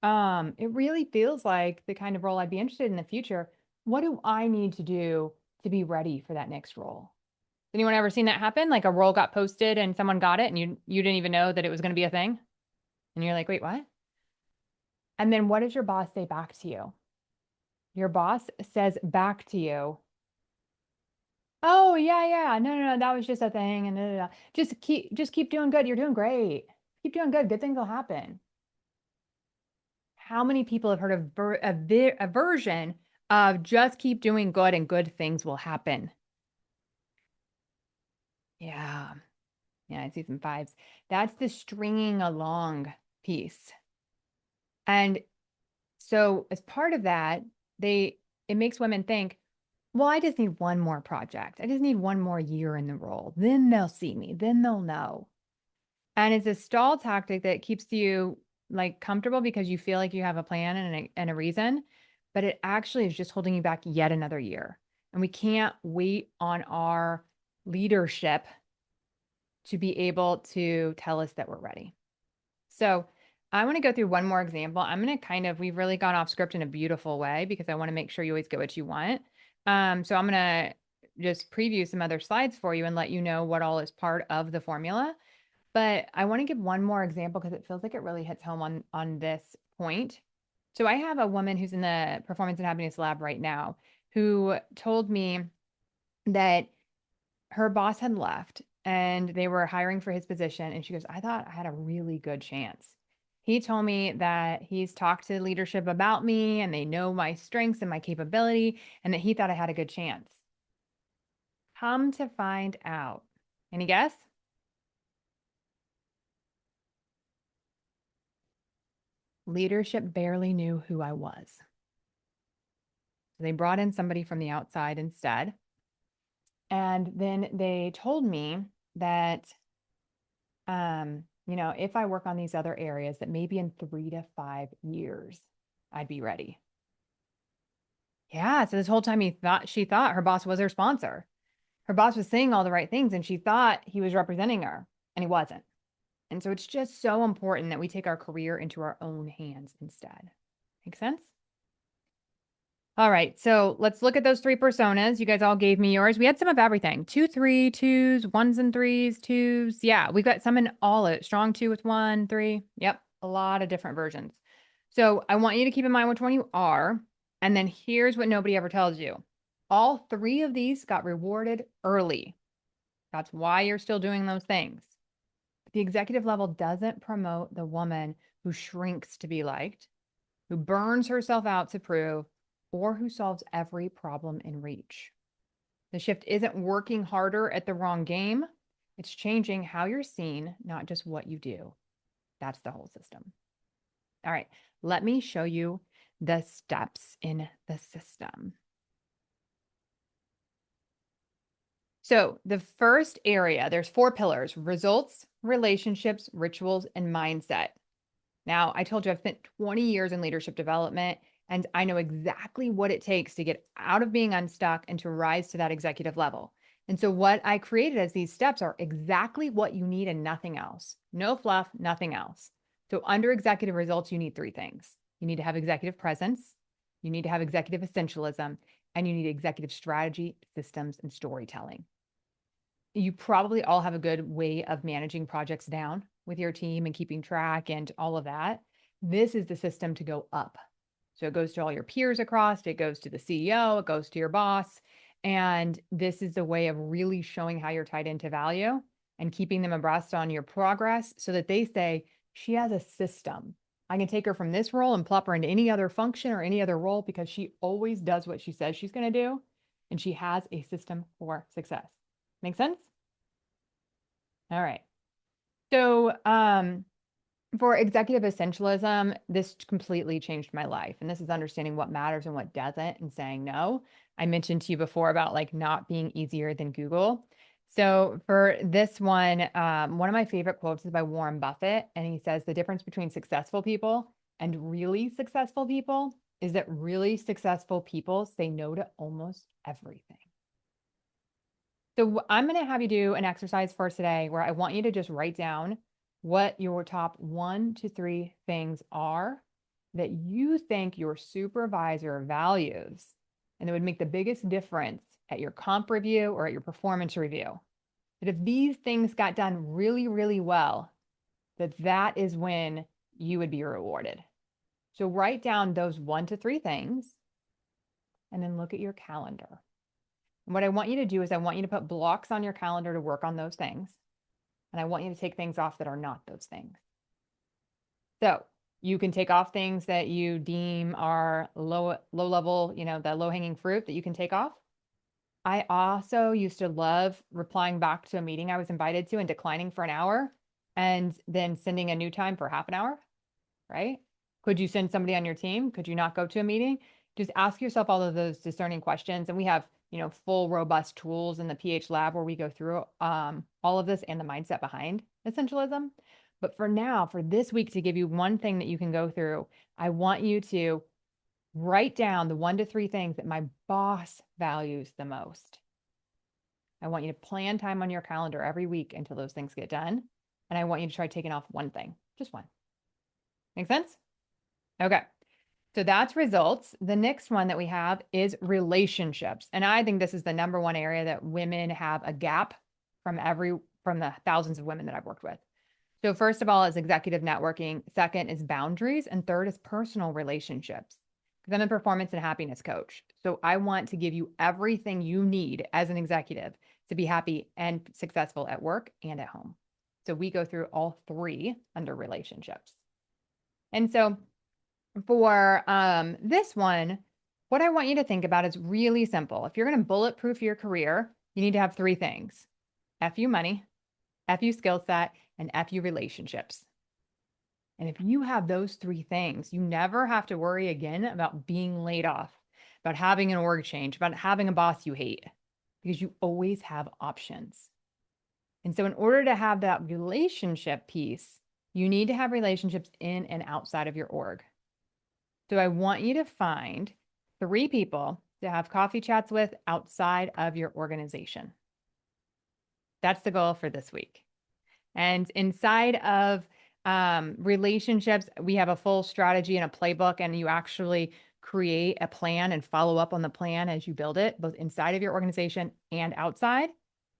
It really feels like the kind of role I'd be interested in the future. What do I need to do to be ready for that next role? Anyone ever seen that happen? Like a role got posted and someone got it and you didn't even know that it was going to be a thing? And you're like, wait, what? And then what does your boss say back to you? Your boss says back to you, oh yeah, yeah, no, that was just a thing, and da, da, da. Just keep doing good. You're doing great. Keep doing good. Good things will happen. How many people have heard of a version of just keep doing good and good things will happen? Yeah, yeah, I see some fives. That's the stringing along piece. And so as part of that, it makes women think, well, I just need one more project. I just need one more year in the role. Then they'll see me. Then they'll know. And it's a stall tactic that keeps you like comfortable because you feel like you have a plan and a reason, but it actually is just holding you back yet another year. And we can't wait on our leadership to be able to tell us that we're ready. So I want to go through one more example. I'm going to we've really gone off script in a beautiful way because I want to make sure you always get what you want. So I'm going to just preview some other slides for you and let you know what all is part of the formula. But I want to give one more example because it feels like it really hits home on this point. So I have a woman who's in the performance and happiness lab right now who told me that her boss had left and they were hiring for his position. And she goes, I thought I had a really good chance. He told me that he's talked to leadership about me and they know my strengths and my capability and that he thought I had a good chance. Come to find out. Any guess? Leadership barely knew who I was. So they brought in somebody from the outside instead. And then they told me that if I work on these other areas, that maybe in 3 to 5 years, I'd be ready. Yeah. So this whole time she thought her boss was her sponsor. Her boss was saying all the right things and she thought he was representing her and he wasn't. And so it's just so important that we take our career into our own hands instead. Make sense? All right, so let's look at those three personas. You guys all gave me yours. We had some of everything. 2, 3, 2s, 1s and 3s, 2s. Yeah, we've got some in all it. Strong 2 with 1, 3. Yep, a lot of different versions. So I want you to keep in mind which one you are. And then here's what nobody ever tells you. All three of these got rewarded early. That's why you're still doing those things. The executive level doesn't promote the woman who shrinks to be liked, who burns herself out to prove, or who solves every problem in reach. The shift isn't working harder at the wrong game. It's changing how you're seen, not just what you do. That's the whole system. All right, let me show you the steps in the system. So the first area, there's 4 pillars: results, relationships, rituals, and mindset. Now, I told you I've spent 20 years in leadership development, and I know exactly what it takes to get out of being unstuck and to rise to that executive level. And so, what I created as these steps are exactly what you need and nothing else. No fluff, nothing else. So, under executive results, you need 3 things: you need to have executive presence, you need to have executive essentialism, and you need executive strategy, systems, and storytelling. You probably all have a good way of managing projects down with your team and keeping track and all of that. This is the system to go up. So it goes to all your peers across, it goes to the CEO, it goes to your boss. And this is the way of really showing how you're tied into value and keeping them abreast on your progress so that they say, she has a system. I can take her from this role and plop her into any other function or any other role because she always does what she says she's going to do. And she has a system for success. Make sense? All right. So, for executive essentialism, this completely changed my life. And this is understanding what matters and what doesn't and saying no. I mentioned to you before about like not being easier than Google. So for this one of my favorite quotes is by Warren Buffett. And he says the difference between successful people and really successful people is that really successful people say no to almost everything. So I'm going to have you do an exercise for today where I want you to just write down what your top 1 to 3 things are that you think your supervisor values and that would make the biggest difference at your comp review or at your performance review. That if these things got done really, really well, that is when you would be rewarded. So write down those 1 to 3 things and then look at your calendar. And what I want you to do is I want you to put blocks on your calendar to work on those things. And I want you to take things off that are not those things. So you can take off things that you deem are low level, the low hanging fruit that you can take off. I also used to love replying back to a meeting I was invited to and declining for an hour and then sending a new time for half an hour, right? Could you send somebody on your team? Could you not go to a meeting? Just ask yourself all of those discerning questions. And we have, full robust tools in the PH lab where we go through all of this and the mindset behind essentialism. But for now, for this week, to give you one thing that you can go through, I want you to write down the 1 to 3 things that my boss values the most. I want you to plan time on your calendar every week until those things get done. And I want you to try taking off one thing, just one. Make sense? Okay. So that's results. The next one that we have is relationships. And I think this is the number one area that women have a gap from the thousands of women that I've worked with. So first of all is executive networking. Second is boundaries. And third is personal relationships. Because I'm a performance and happiness coach. So I want to give you everything you need as an executive to be happy and successful at work and at home. So we go through all 3 under relationships. And so for this one, what I want you to think about is really simple. If you're going to bulletproof your career, you need to have 3 things: FU money, FU skill set, and FU relationships. And if you have those 3 things, you never have to worry again about being laid off, about having an org change, about having a boss you hate, because you always have options. And so in order to have that relationship piece, you need to have relationships in and outside of your org. So I want you to find 3 people to have coffee chats with outside of your organization. That's the goal for this week. And inside of relationships, we have a full strategy and a playbook, and you actually create a plan and follow up on the plan as you build it, both inside of your organization and outside.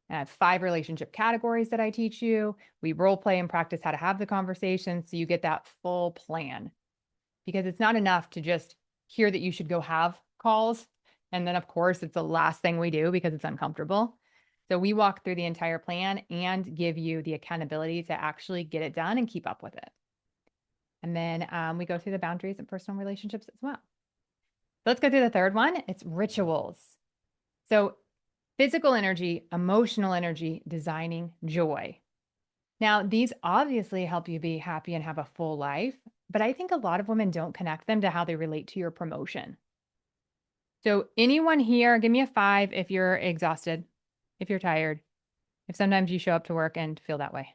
I have 5 relationship categories that I teach you. We role play and practice how to have the conversation so you get that full plan. Because it's not enough to just hear that you should go have calls. And then, of course, it's the last thing we do because it's uncomfortable. So we walk through the entire plan and give you the accountability to actually get it done and keep up with it. And then we go through the boundaries and personal relationships as well. Let's go through the third one. It's rituals. So physical energy, emotional energy, designing joy. Now, these obviously help you be happy and have a full life, but I think a lot of women don't connect them to how they relate to your promotion. So, anyone here, give me a 5 if you're exhausted, if you're tired, if sometimes you show up to work and feel that way,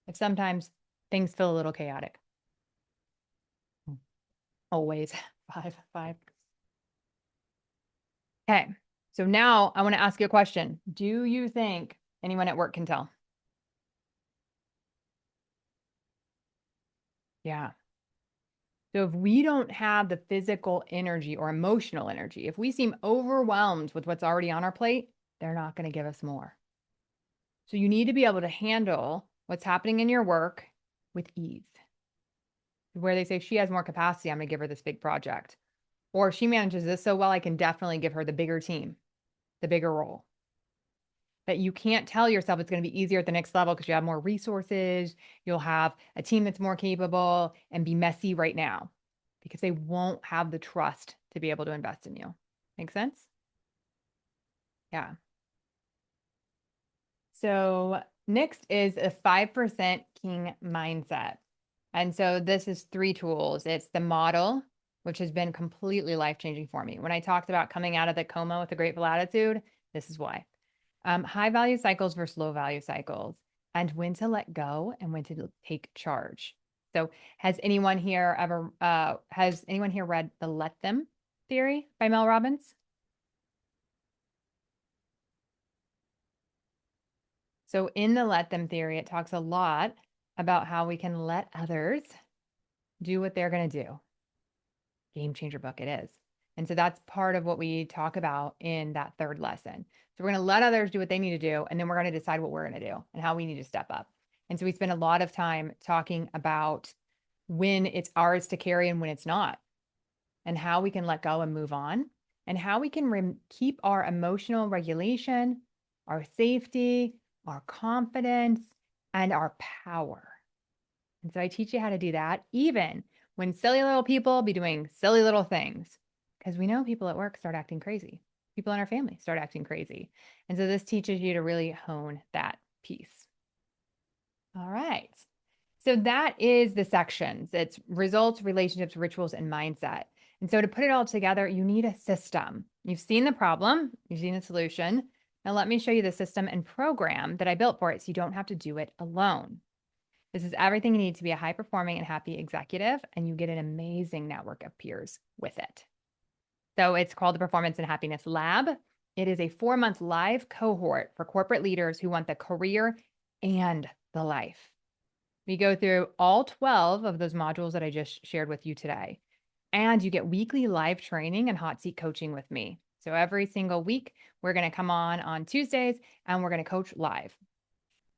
if sometimes things feel a little chaotic. Always 5, 5. Okay. So now I want to ask you a question. Do you think anyone at work can tell? Yeah. So if we don't have the physical energy or emotional energy, if we seem overwhelmed with what's already on our plate, they're not going to give us more. So you need to be able to handle what's happening in your work with ease. Where they say she has more capacity, I'm going to give her this big project. Or she manages this so well, I can definitely give her the bigger team, the bigger role. That you can't tell yourself it's going to be easier at the next level because you have more resources, you'll have a team that's more capable and be messy right now because they won't have the trust to be able to invest in you. Make sense? Yeah. So next is a 5% king mindset. And so this is 3 tools. It's the model, which has been completely life-changing for me. When I talked about coming out of the coma with a grateful attitude, this is why. High value cycles versus low value cycles, and when to let go and when to take charge. So has anyone here read the Let Them theory by Mel Robbins? So in the Let Them theory, it talks a lot about how we can let others do what they're going to do. Game changer book it is. And so that's part of what we talk about in that third lesson. So we're going to let others do what they need to do, and then we're going to decide what we're going to do and how we need to step up. And so we spend a lot of time talking about when it's ours to carry and when it's not, and how we can let go and move on, and how we can keep our emotional regulation, our safety, our confidence, and our power. And so I teach you how to do that, even when silly little people be doing silly little things, because we know people at work start acting crazy. People in our family start acting crazy. And so this teaches you to really hone that piece. All right. So that is the sections. It's results, relationships, rituals, and mindset. And so to put it all together, you need a system. You've seen the problem, you've seen the solution. Now let me show you the system and program that I built for it so you don't have to do it alone. This is everything you need to be a high-performing and happy executive, and you get an amazing network of peers with it. So it's called the Performance and Happiness Lab. It is a 4-month live cohort for corporate leaders who want the career and the life. We go through all 12 of those modules that I just shared with you today. And you get weekly live training and hot seat coaching with me. So every single week, we're going to come on Tuesdays and we're going to coach live.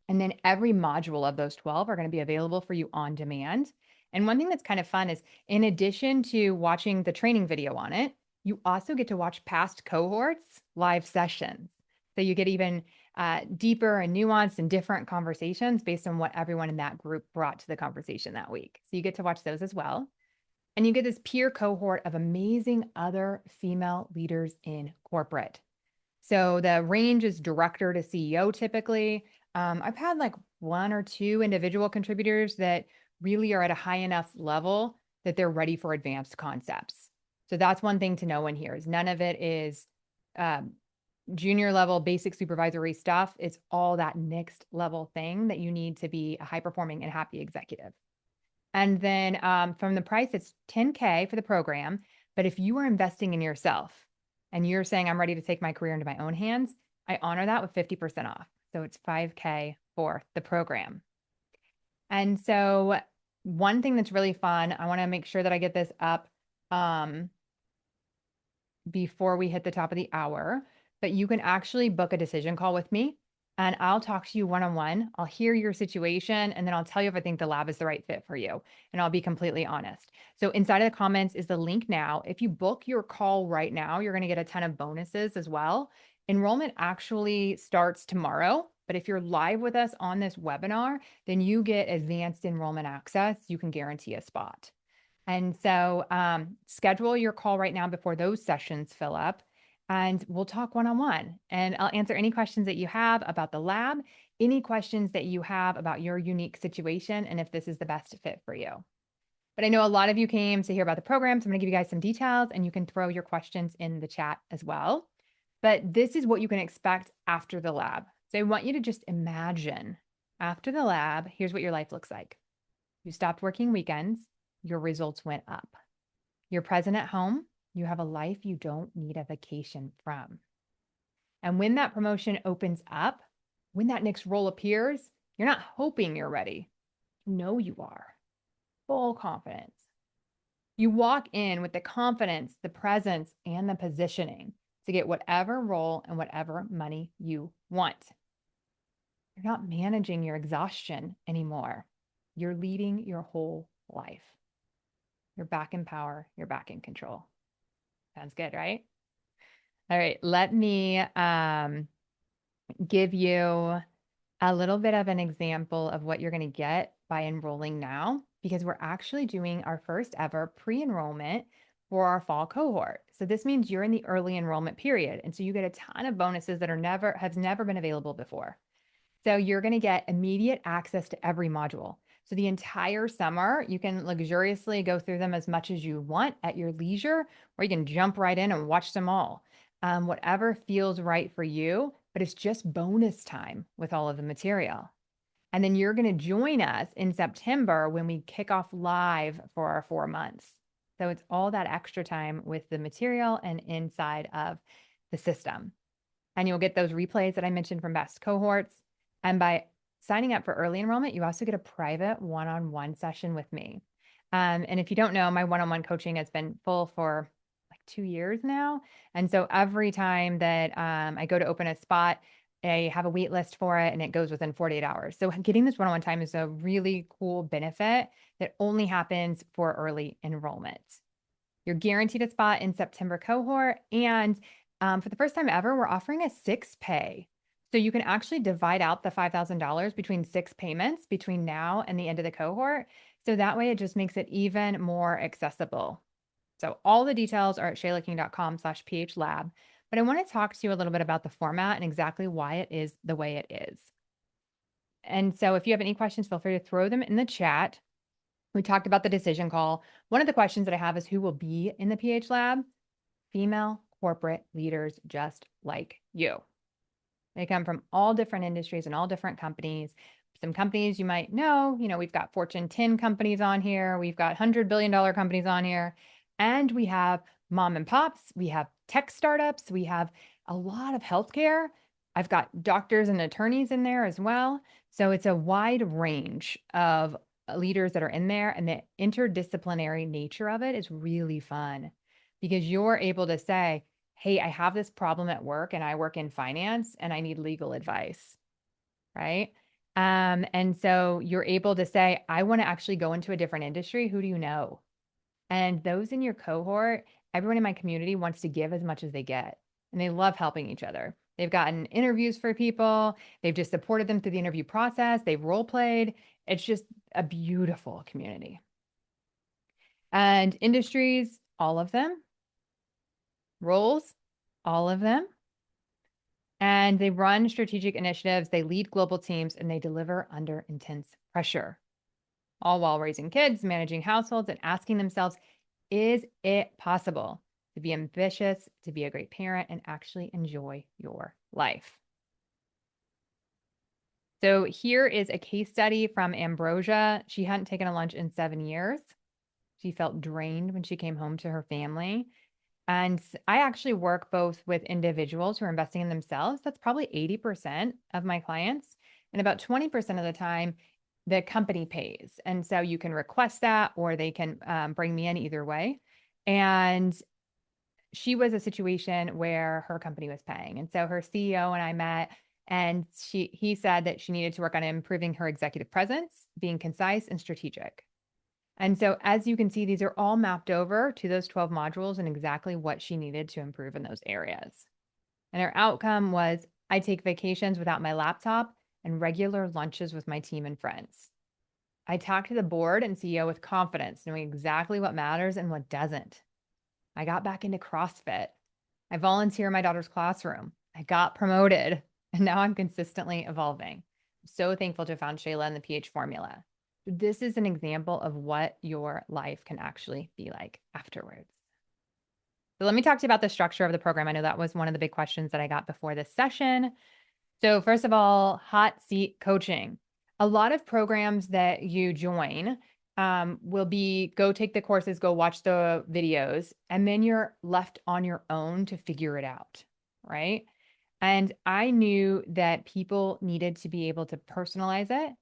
And then every module of those 12 are going to be available for you on demand. And one thing that's kind of fun is in addition to watching the training video on it, you also get to watch past cohorts live sessions. So you get even deeper and nuanced and different conversations based on what everyone in that group brought to the conversation that week. So you get to watch those as well. And you get this peer cohort of amazing other female leaders in corporate. So the range is director to CEO typically. I've had like 1 or 2 individual contributors that really are at a high enough level that they're ready for advanced concepts. So that's one thing to know in here is none of it is junior level basic supervisory stuff. It's all that next level thing that you need to be a high performing and happy executive. And then from the price, it's $10K for the program. But if you are investing in yourself and you're saying, I'm ready to take my career into my own hands, I honor that with 50% off. So it's $5K for the program. And so one thing that's really fun, I want to make sure that I get this up before we hit the top of the hour, but you can actually book a decision call with me and I'll talk to you one-on-one. I'll hear your situation and then I'll tell you if I think the lab is the right fit for you. And I'll be completely honest. So inside of the comments is the link now. If you book your call right now, you're going to get a ton of bonuses as well. Enrollment actually starts tomorrow, but if you're live with us on this webinar, then you get advanced enrollment access. You can guarantee a spot. And so schedule your call right now before those sessions fill up and we'll talk one-on-one and I'll answer any questions that you have about the lab, any questions that you have about your unique situation and if this is the best fit for you. But I know a lot of you came to hear about the program, so I'm going to give you guys some details and you can throw your questions in the chat as well. But this is what you can expect after the lab. So I want you to just imagine after the lab, here's what your life looks like. You stopped working weekends. Your results went up. You're present at home. You have a life you don't need a vacation from. And when that promotion opens up, when that next role appears, you're not hoping you're ready. You know you are. Full confidence. You walk in with the confidence, the presence, and the positioning to get whatever role and whatever money you want. You're not managing your exhaustion anymore. You're leading your whole life. You're back in power. You're back in control. Sounds good, right? All right. Let me give you a little bit of an example of what you're going to get by enrolling now, because we're actually doing our first ever pre-enrollment for our fall cohort. So this means you're in the early enrollment period. And so you get a ton of bonuses that have never been available before. So you're going to get immediate access to every module. So the entire summer, you can luxuriously go through them as much as you want at your leisure, or you can jump right in and watch them all. Whatever feels right for you, but it's just bonus time with all of the material. And then you're going to join us in September when we kick off live for our 4 months. So it's all that extra time with the material and inside of the system. And you'll get those replays that I mentioned from past cohorts. And by signing up for early enrollment, you also get a private one-on-one session with me. And if you don't know, my one-on-one coaching has been full for like 2 years now. And so every time that I go to open a spot, I have a wait list for it and it goes within 48 hours. So getting this one-on-one time is a really cool benefit that only happens for early enrollment. You're guaranteed a spot in September cohort. And for the first time ever, we're offering a 6-pay. So you can actually divide out the $5,000 between 6 payments between now and the end of the cohort. So that way it just makes it even more accessible. So all the details are at shaylaking.com/phlab. But I want to talk to you a little bit about the format and exactly why it is the way it is. And so if you have any questions, feel free to throw them in the chat. We talked about the decision call. One of the questions that I have is who will be in the PH Lab? Female corporate leaders just like you. They come from all different industries and all different companies. Some companies you might know, we've got Fortune 10 companies on here. We've got $100 billion companies on here. And we have mom and pops. We have tech startups. We have a lot of healthcare. I've got doctors and attorneys in there as well. So it's a wide range of leaders that are in there. And the interdisciplinary nature of it is really fun because you're able to say, hey, I have this problem at work and I work in finance and I need legal advice, right? And so you're able to say, I want to actually go into a different industry. Who do you know? And those in your cohort, everyone in my community wants to give as much as they get. And they love helping each other. They've gotten interviews for people. They've just supported them through the interview process. They've role played. It's just a beautiful community. And industries, all of them. Roles, all of them. And they run strategic initiatives, they lead global teams, and they deliver under intense pressure, all while raising kids, managing households, and asking themselves, is it possible to be ambitious, to be a great parent, and actually enjoy your life? So here is a case study from Ambrosia. She hadn't taken a lunch in 7 years. She felt drained when she came home to her family. And I actually work both with individuals who are investing in themselves. That's probably 80% of my clients. And about 20% of the time, the company pays. And so you can request that or they can bring me in either way. And she was a situation where her company was paying. And so her CEO and I met and he said that she needed to work on improving her executive presence, being concise and strategic. And so, as you can see, these are all mapped over to those 12 modules and exactly what she needed to improve in those areas. And her outcome was I take vacations without my laptop and regular lunches with my team and friends. I talk to the board and CEO with confidence, knowing exactly what matters and what doesn't. I got back into CrossFit. I volunteer in my daughter's classroom. I got promoted, and now I'm consistently evolving. I'm so thankful to have found Shayla and the PH formula. This is an example of what your life can actually be like afterwards. So let me talk to you about the structure of the program. I know that was one of the big questions that I got before this session. So first of all, hot seat coaching. A lot of programs that you join will be go take the courses, go watch the videos, and then you're left on your own to figure it out, right? And I knew that people needed to be able to personalize it,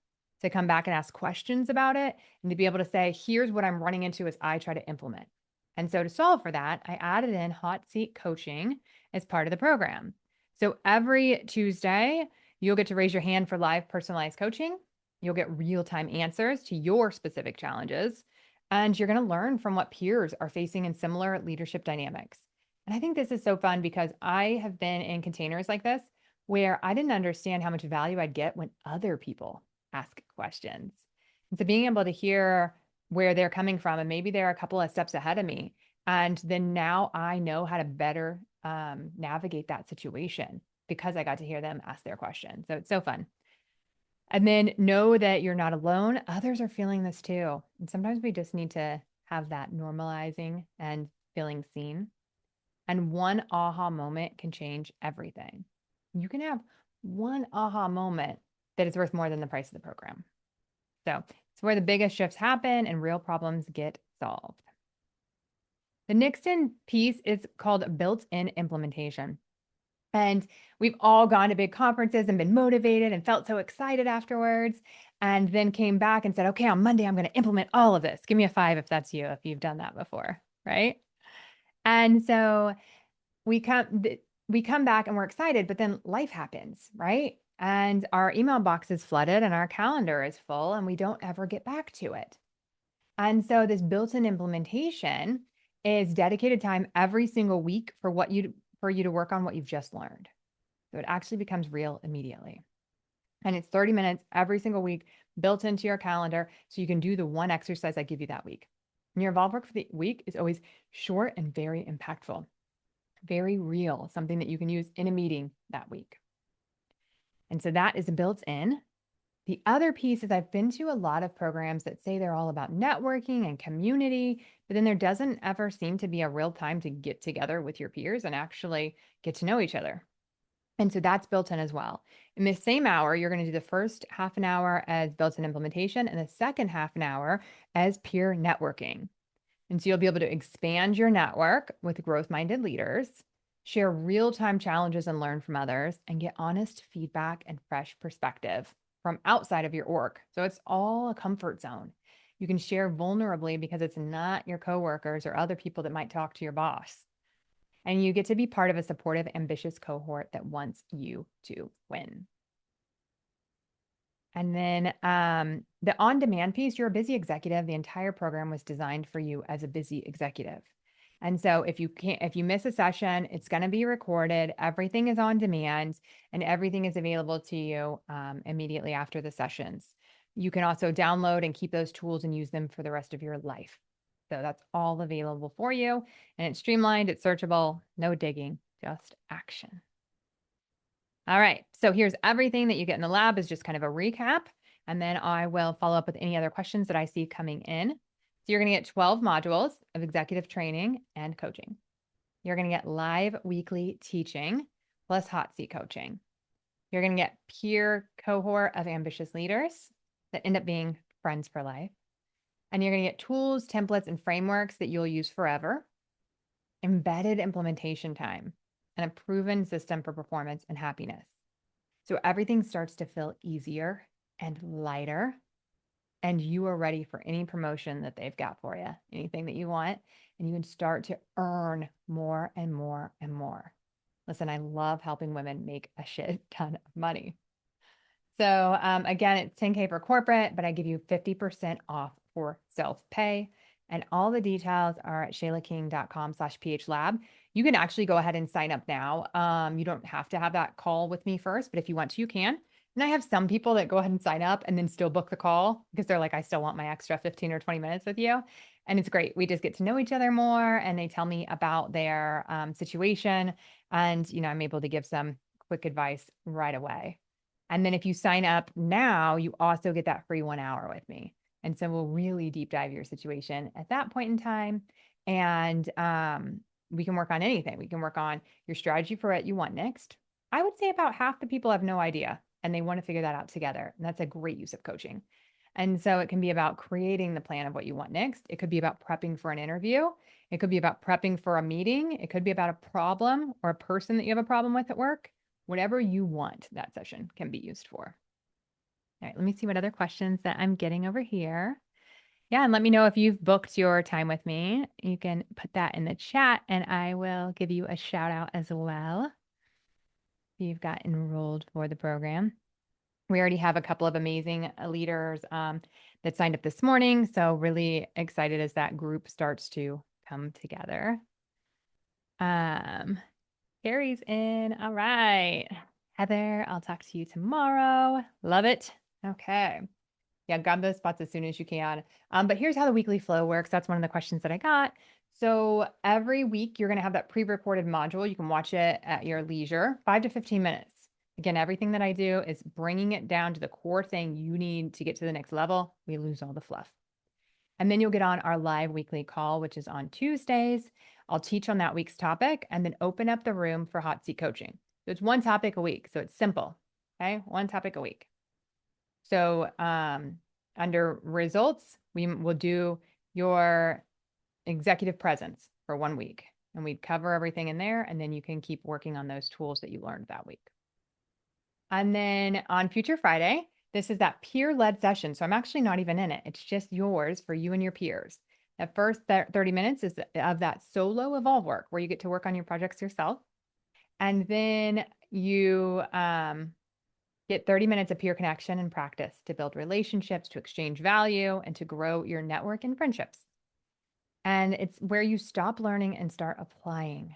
to come back and ask questions about it, and to be able to say, here's what I'm running into as I try to implement. And so to solve for that, I added in hot seat coaching as part of the program. So every Tuesday, you'll get to raise your hand for live personalized coaching. You'll get real time answers to your specific challenges. And you're going to learn from what peers are facing in similar leadership dynamics. And I think this is so fun because I have been in containers like this where I didn't understand how much value I'd get when other people ask questions. And so being able to hear where they're coming from, and maybe they're a couple of steps ahead of me. And then now I know how to better navigate that situation because I got to hear them ask their question. So it's so fun. And then know that you're not alone. Others are feeling this too. And sometimes we just need to have that normalizing and feeling seen. And one aha moment can change everything. You can have one aha moment that is worth more than the price of the program. So it's where the biggest shifts happen and real problems get solved. The next piece is called built-in implementation. And we've all gone to big conferences and been motivated and felt so excited afterwards, and then came back and said, okay, on Monday, I'm going to implement all of this. Give me a 5 if that's you, if you've done that before, right? And so we come back and we're excited, but then life happens, right? And our email box is flooded and our calendar is full and we don't ever get back to it. And so this built-in implementation is dedicated time every single week for you to work on what you've just learned. So it actually becomes real immediately. And it's 30 minutes every single week built into your calendar so you can do the one exercise I give you that week. And your evolve work for the week is always short and very impactful, very real, something that you can use in a meeting that week. And so that is built in. The other piece is I've been to a lot of programs that say they're all about networking and community, but then there doesn't ever seem to be a real time to get together with your peers and actually get to know each other. And so that's built in as well. In the same hour, you're going to do the first half an hour as built in implementation and the second half an hour as peer networking. And so you'll be able to expand your network with growth-minded leaders, share real-time challenges and learn from others, and get honest feedback and fresh perspective from outside of your org. So it's all a comfort zone. You can share vulnerably because it's not your coworkers or other people that might talk to your boss. And you get to be part of a supportive, ambitious cohort that wants you to win. And then the on-demand piece, you're a busy executive. The entire program was designed for you as a busy executive. And so if you miss a session, it's going to be recorded. Everything is on demand and everything is available to you immediately after the sessions. You can also download and keep those tools and use them for the rest of your life. So that's all available for you. And it's streamlined, it's searchable, no digging, just action. All right, so here's everything that you get in the lab is just kind of a recap, and then I will follow up with any other questions that I see coming in. So you're going to get 12 modules of executive training and coaching. You're going to get live weekly teaching plus hot seat coaching. You're going to get peer cohort of ambitious leaders that end up being friends for life. And you're going to get tools, templates, and frameworks that you'll use forever. embedded implementation time, and a proven system for performance and happiness. So everything starts to feel easier and lighter, and you are ready for any promotion that they've got for you, anything that you want, and you can start to earn more and more and more. Listen, I love helping women make a shit ton of money. So again, it's 10K for corporate, but I give you 50% off for self-pay. And all the details are at shaylaking.com/phlab. You can actually go ahead and sign up now. You don't have to have that call with me first, but if you want to, you can. And I have some people that go ahead and sign up and then still book the call because they're like, I still want my extra 15 or 20 minutes with you. And it's great. We just get to know each other more and they tell me about their situation. And, I'm able to give some quick advice right away. And then if you sign up now, you also get that free 1 hour with me. And so we'll really deep dive your situation at that point in time. And we can work on anything. We can work on your strategy for what you want next. I would say about half the people have no idea and they want to figure that out together. And that's a great use of coaching. And so it can be about creating the plan of what you want next. It could be about prepping for an interview. It could be about prepping for a meeting. It could be about a problem or a person that you have a problem with at work. Whatever you want, that session can be used for. All right, let me see what other questions that I'm getting over here. Yeah, and let me know if you've booked your time with me. You can put that in the chat and I will give you a shout out as well. If you've got enrolled for the program. We already have a couple of amazing leaders that signed up this morning. So really excited as that group starts to come together. Carrie's in. All right. Heather, I'll talk to you tomorrow. Love it. Okay. Yeah, grab those spots as soon as you can. But here's how the weekly flow works. That's one of the questions that I got. So every week, you're going to have that pre-recorded module. You can watch it at your leisure, 5 to 15 minutes. Again, everything that I do is bringing it down to the core thing you need to get to the next level. We lose all the fluff. And then you'll get on our live weekly call, which is on Tuesdays. I'll teach on that week's topic and then open up the room for hot seat coaching. So it's one topic a week. So it's simple. Okay. One topic a week. So under results, we will do your executive presence for 1 week. And we'd cover everything in there. And then you can keep working on those tools that you learned that week. And then on Future Friday, this is that peer-led session. So I'm actually not even in it. It's just yours for you and your peers. The first 30 minutes is of that solo evolve work where you get to work on your projects yourself. And then you get 30 minutes of peer connection and practice to build relationships, to exchange value, and to grow your network and friendships. And it's where you stop learning and start applying.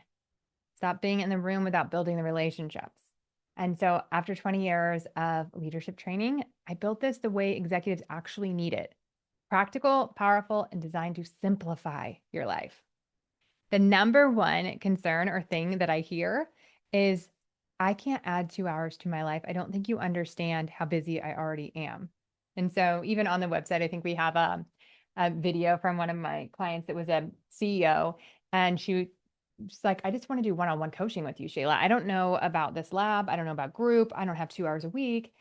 Stop being in the room without building the relationships. And so after 20 years of leadership training, I built this the way executives actually need it. Practical, powerful, and designed to simplify your life. The number one concern or thing that I hear is, I can't add 2 hours to my life. I don't think you understand how busy I already am. And so even on the website, I think we have a video from one of my clients that was a CEO, and she's like, I just want to do one-on-one coaching with you, Shayla. I don't know about this lab. I don't know about group. I don't have 2 hours a week.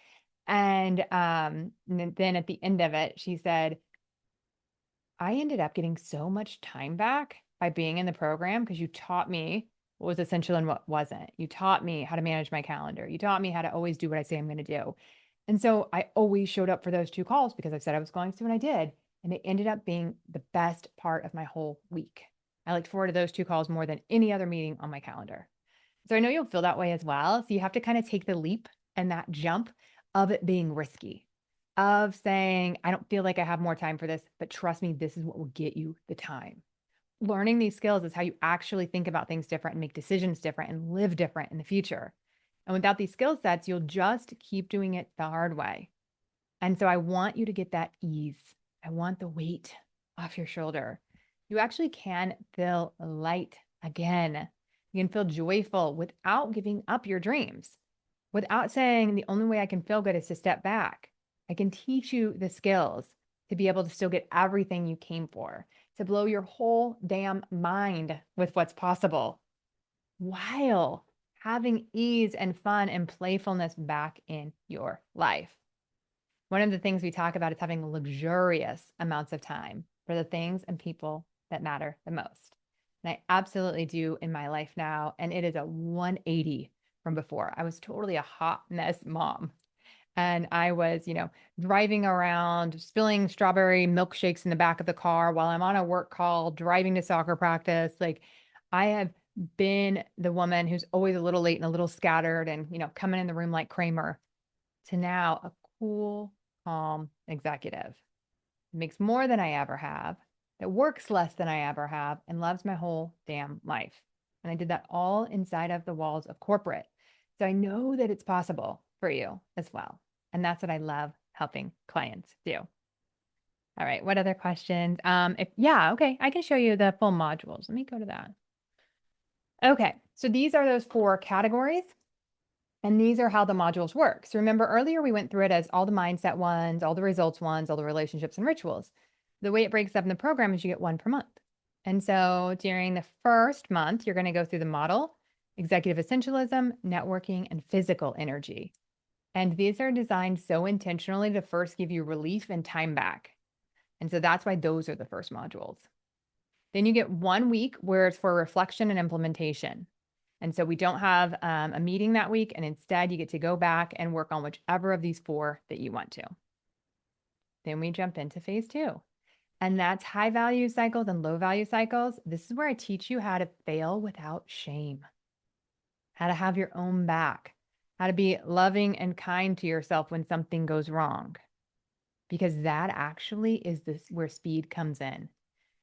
And then at the end of it, she said, I ended up getting so much time back by being in the program because you taught me what was essential and what wasn't. You taught me how to manage my calendar. You taught me how to always do what I say I'm going to do. And so I always showed up for those 2 calls because I said I was going to, and I did. And they ended up being the best part of my whole week. I looked forward to those 2 calls more than any other meeting on my calendar. So I know you'll feel that way as well. So you have to kind of take the leap and that jump of it being risky, of saying, I don't feel like I have more time for this, but trust me, this is what will get you the time. Learning these skills is how you actually think about things different and make decisions different and live different in the future. And without these skill sets, you'll just keep doing it the hard way. And so I want you to get that ease. I want the weight off your shoulder. You actually can feel light again. You can feel joyful without giving up your dreams, without saying the only way I can feel good is to step back. I can teach you the skills to be able to still get everything you came for, to blow your whole damn mind with what's possible while having ease and fun and playfulness back in your life. One of the things we talk about is having luxurious amounts of time for the things and people that matter the most. And I absolutely do in my life now. And it is a 180 from before. I was totally a hot mess mom. And I was, driving around, spilling strawberry milkshakes in the back of the car while I'm on a work call, driving to soccer practice. Like I have been the woman who's always a little late and a little scattered and, coming in the room like Kramer to now a cool, calm executive. It makes more than I ever have. It works less than I ever have and loves my whole damn life. And I did that all inside of the walls of corporate. So I know that it's possible for you as well. And that's what I love helping clients do. All right. What other questions? Okay, I can show you the full modules. Let me go to that. Okay. So these are those 4 categories. And these are how the modules work. So remember earlier we went through it as all the mindset ones, all the results ones, all the relationships and rituals. The way it breaks up in the program is you get 1 per month. And so during the first month, you're going to go through the model, executive essentialism, networking, and physical energy. And these are designed so intentionally to first give you relief and time back. And so that's why those are the first modules. Then you get 1 week where it's for reflection and implementation. And so we don't have a meeting that week. And instead, you get to go back and work on whichever of these 4 that you want to. Then we jump into phase 2. And that's high value cycles and low value cycles. This is where I teach you how to fail without shame, how to have your own back, how to be loving and kind to yourself when something goes wrong. Because that actually is this where speed comes in.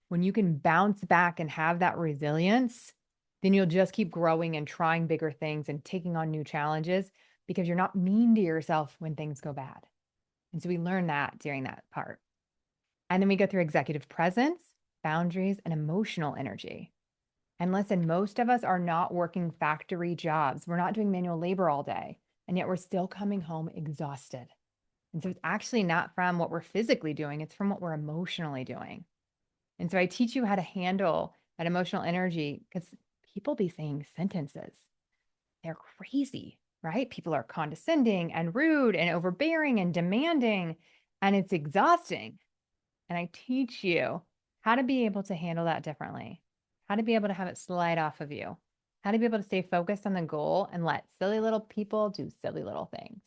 When you can bounce back and have that resilience, then you'll just keep growing and trying bigger things and taking on new challenges because you're not mean to yourself when things go bad. And so we learn that during that part. And then we go through executive presence, boundaries, and emotional energy. And listen, most of us are not working factory jobs. We're not doing manual labor all day, and yet we're still coming home exhausted. And so it's actually not from what we're physically doing, it's from what we're emotionally doing. And so I teach you how to handle that emotional energy because people be saying sentences. They're crazy, right? People are condescending and rude and overbearing and demanding, and it's exhausting. And I teach you how to be able to handle that differently, how to be able to have it slide off of you, how to be able to stay focused on the goal and let silly little people do silly little things.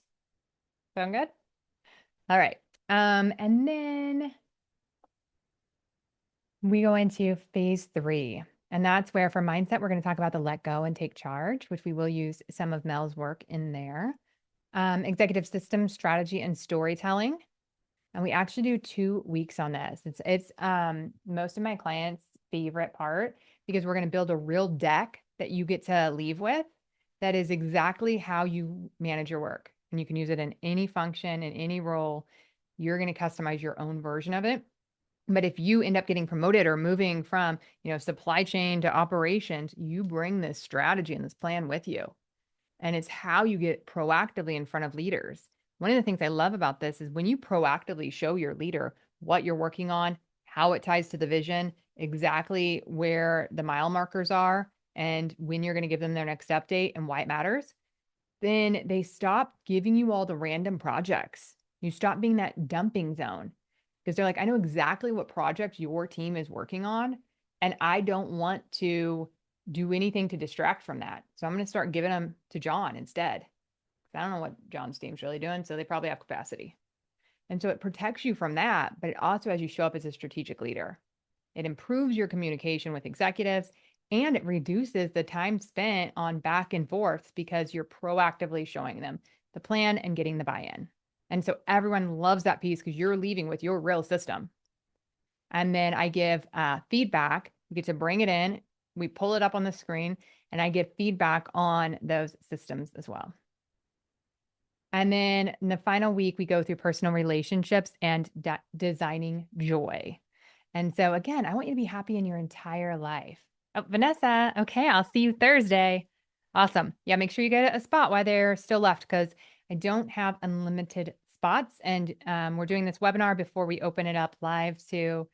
Sound good? All right. And then we go into phase 3. And that's where for mindset, we're going to talk about the let go and take charge, which we will use some of Mel's work in there. Executive system strategy and storytelling. And we actually do 2 weeks on this. It's most of my clients' favorite part because we're going to build a real deck that you get to leave with that is exactly how you manage your work. And you can use it in any function, in any role. You're going to customize your own version of it. But if you end up getting promoted or moving from, supply chain to operations, you bring this strategy and this plan with you. And it's how you get proactively in front of leaders. One of the things I love about this is when you proactively show your leader what you're working on, how it ties to the vision, exactly where the mile markers are, and when you're going to give them their next update and why it matters, then they stop giving you all the random projects. You stop being that dumping zone because they're like, I know exactly what project your team is working on, and I don't want to do anything to distract from that. So I'm going to start giving them to John instead. I don't know what John's team's really doing, so they probably have capacity. And so it protects you from that, but it also as you show up as a strategic leader. It improves your communication with executives and it reduces the time spent on back and forth because you're proactively showing them the plan and getting the buy-in. And so everyone loves that piece because you're leaving with your real system. And then I give feedback. You get to bring it in. We pull it up on the screen and I give feedback on those systems as well. And then in the final week, we go through personal relationships and designing joy. And so again, I want you to be happy in your entire life. Oh, Vanessa, okay, I'll see you Thursday. Awesome. Yeah, make sure you get a spot while they're still left because I don't have unlimited spots. And we're doing this webinar before we open it up live to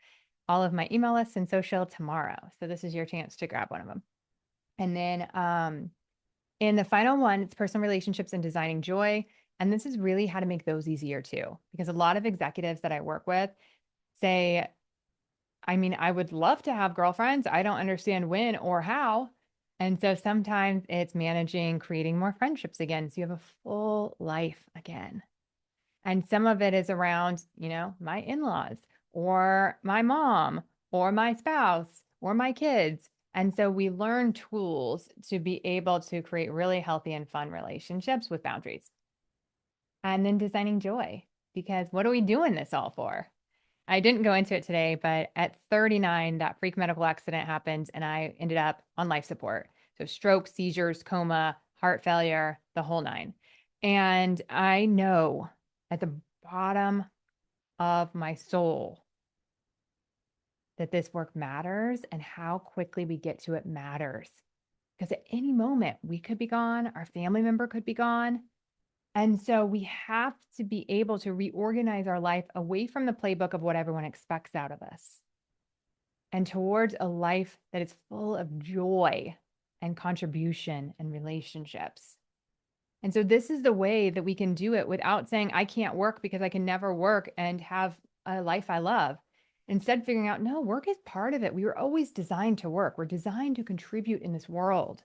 all of my email lists and social tomorrow. So this is your chance to grab one of them. And then in the final one, it's personal relationships and designing joy. And this is really how to make those easier too, because a lot of executives that I work with say, I mean, I would love to have girlfriends. I don't understand when or how. And so sometimes it's managing, creating more friendships again. So you have a full life again. And some of it is around, my in laws or my mom or my spouse or my kids. And so we learn tools to be able to create really healthy and fun relationships with boundaries. And then designing joy, because what are we doing this all for? I didn't go into it today, but at 39, that freak medical accident happened and I ended up on life support. So stroke, seizures, coma, heart failure, the whole nine. And I know at the bottom of my soul that this work matters and how quickly we get to it matters. Because at any moment we could be gone, our family member could be gone. And so we have to be able to reorganize our life away from the playbook of what everyone expects out of us and towards a life that is full of joy and contribution and relationships. And so this is the way that we can do it without saying, I can't work because I can never work and have a life I love. Instead, figuring out, no, work is part of it. We were always designed to work. We're designed to contribute in this world.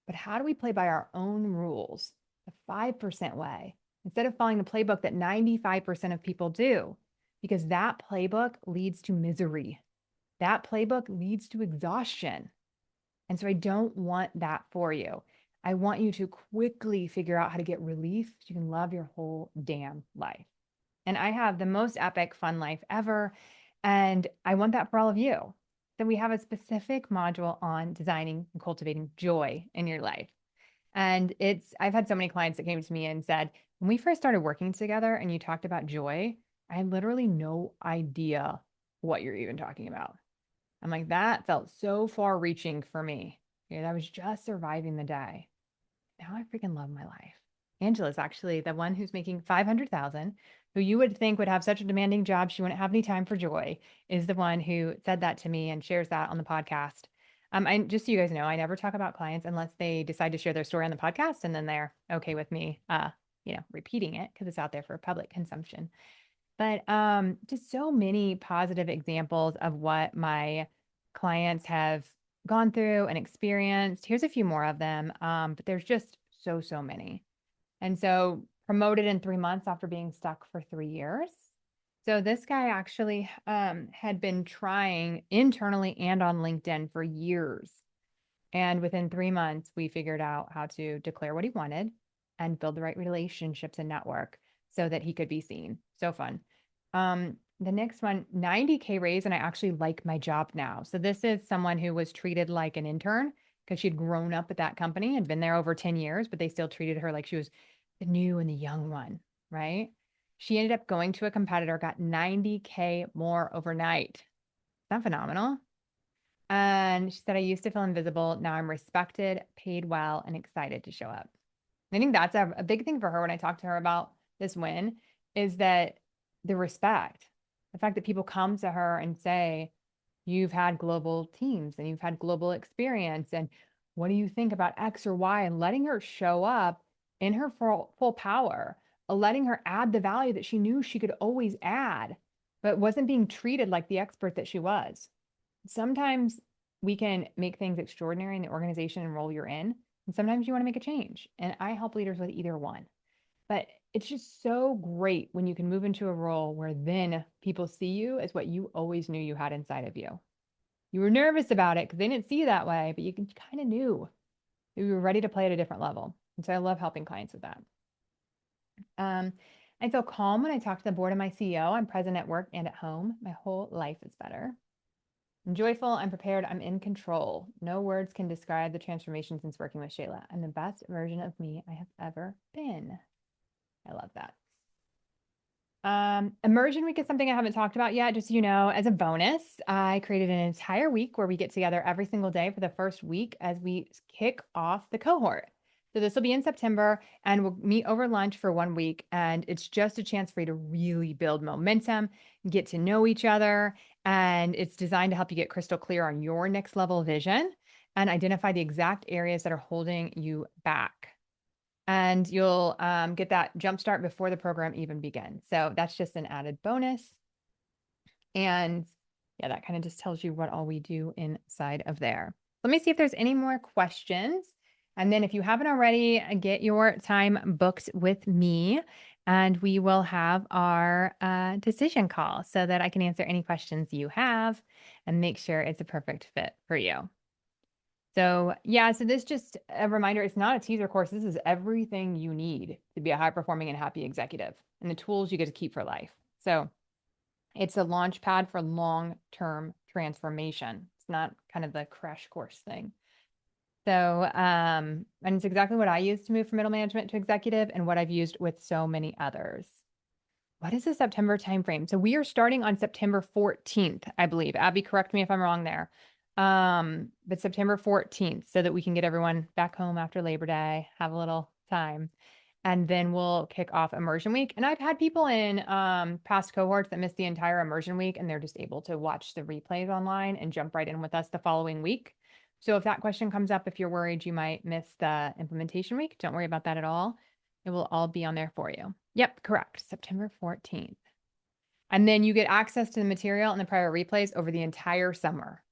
But how do we play by our own rules, the 5% way, instead of following the playbook that 95% of people do? Because that playbook leads to misery. That playbook leads to exhaustion. And so I don't want that for you. I want you to quickly figure out how to get relief so you can love your whole damn life. And I have the most epic fun life ever. And I want that for all of you. Then we have a specific module on designing and cultivating joy in your life. And I've had so many clients that came to me and said, when we first started working together and you talked about joy, I had literally no idea what you're even talking about. I'm like, that felt so far reaching for me. I was just surviving the day. Now I freaking love my life. Angela's actually the one who's making 500,000, who you would think would have such a demanding job she wouldn't have any time for joy, is the one who said that to me and shares that on the podcast. Just so you guys know, I never talk about clients unless they decide to share their story on the podcast, and then they're okay with me, repeating it because it's out there for public consumption. But just so many positive examples of what my clients have gone through and experienced. Here's a few more of them, but there's just so many. And so promoted in 3 months after being stuck for 3 years. So this guy actually had been trying internally and on LinkedIn for years. And within 3 months, we figured out how to declare what he wanted and build the right relationships and network so that he could be seen. So fun. The next one, 90K raise, and I actually like my job now. So this is someone who was treated like an intern because she'd grown up at that company and been there over 10 years, but they still treated her like she was the new and the young one, right? She ended up going to a competitor, got 90K more overnight. Is that phenomenal? And she said, I used to feel invisible. Now I'm respected, paid well, and excited to show up. I think that's a big thing for her when I talked to her about this win is that the respect, the fact that people come to her and say, you've had global teams and you've had global experience. And what do you think about X or Y? And letting her show up in her full power, letting her add the value that she knew she could always add, but wasn't being treated like the expert that she was. Sometimes we can make things extraordinary in the organization and role you're in. And sometimes you want to make a change. And I help leaders with either one. But it's just so great when you can move into a role where then people see you as what you always knew you had inside of you. You were nervous about it because they didn't see you that way, but you kind of knew you were ready to play at a different level. And so I love helping clients with that. I feel calm when I talk to the board of my CEO. I'm present at work and at home. My whole life is better. I'm joyful, I'm prepared, I'm in control. No words can describe the transformation since working with Shayla. I'm the best version of me I have ever been. I love that. Immersion week is something I haven't talked about yet. Just so you know, as a bonus, I created an entire week where we get together every single day for the first week as we kick off the cohort. So this will be in September and we'll meet over lunch for 1 week. And it's just a chance for you to really build momentum, get to know each other. And it's designed to help you get crystal clear on your next level vision and identify the exact areas that are holding you back. And you'll get that jump start before the program even begins. So that's just an added bonus. And Yeah, that kind of just tells you what all we do inside of there. Let me see if there's any more questions. And then if you haven't already, get your time booked with me and we will have our decision call so that I can answer any questions you have and make sure it's a perfect fit for you. So, yeah, so this just a reminder, it's not a teaser course. This is everything you need to be a high performing and happy executive and the tools you get to keep for life. So, it's a launch pad for long-term transformation. It's not kind of the crash course thing. So, and it's exactly what I used to move from middle management to executive and what I've used with so many others. What is the September timeframe? So we are starting on September 14th, I believe. Abby, correct me if I'm wrong there. But September 14th, so that we can get everyone back home after Labor Day, have a little time. And then we'll kick off immersion week. And I've had people in past cohorts that missed the entire immersion week and they're just able to watch the replays online and jump right in with us the following week. So if that question comes up, if you're worried you might miss the implementation week, don't worry about that at all. It will all be on there for you. Yep, correct. September 14th. And then you get access to the material and the prior replays over the entire summer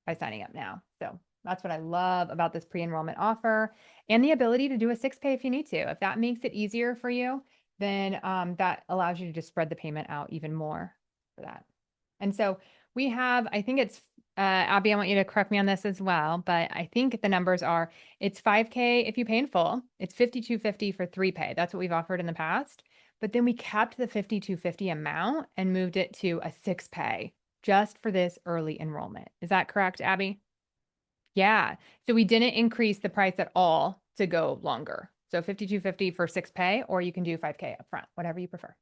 by signing up now. So that's what I love about this pre-enrollment offer and the ability to do a 6-pay if you need to. If that makes it easier for you, then that allows you to just spread the payment out even more for that. And so we have, I think it's, Abby, I want you to correct me on this as well, but I think the numbers are, it's 5K if you pay in full, it's 5250 for 3-pay. That's what we've offered in the past. But then we kept the 5250 amount and moved it to a 6-pay just for this early enrollment. Is that correct, Abby? Yeah. So we didn't increase the price at all to go longer. So 5250 for 6-pay, or you can do 5K upfront, whatever you prefer.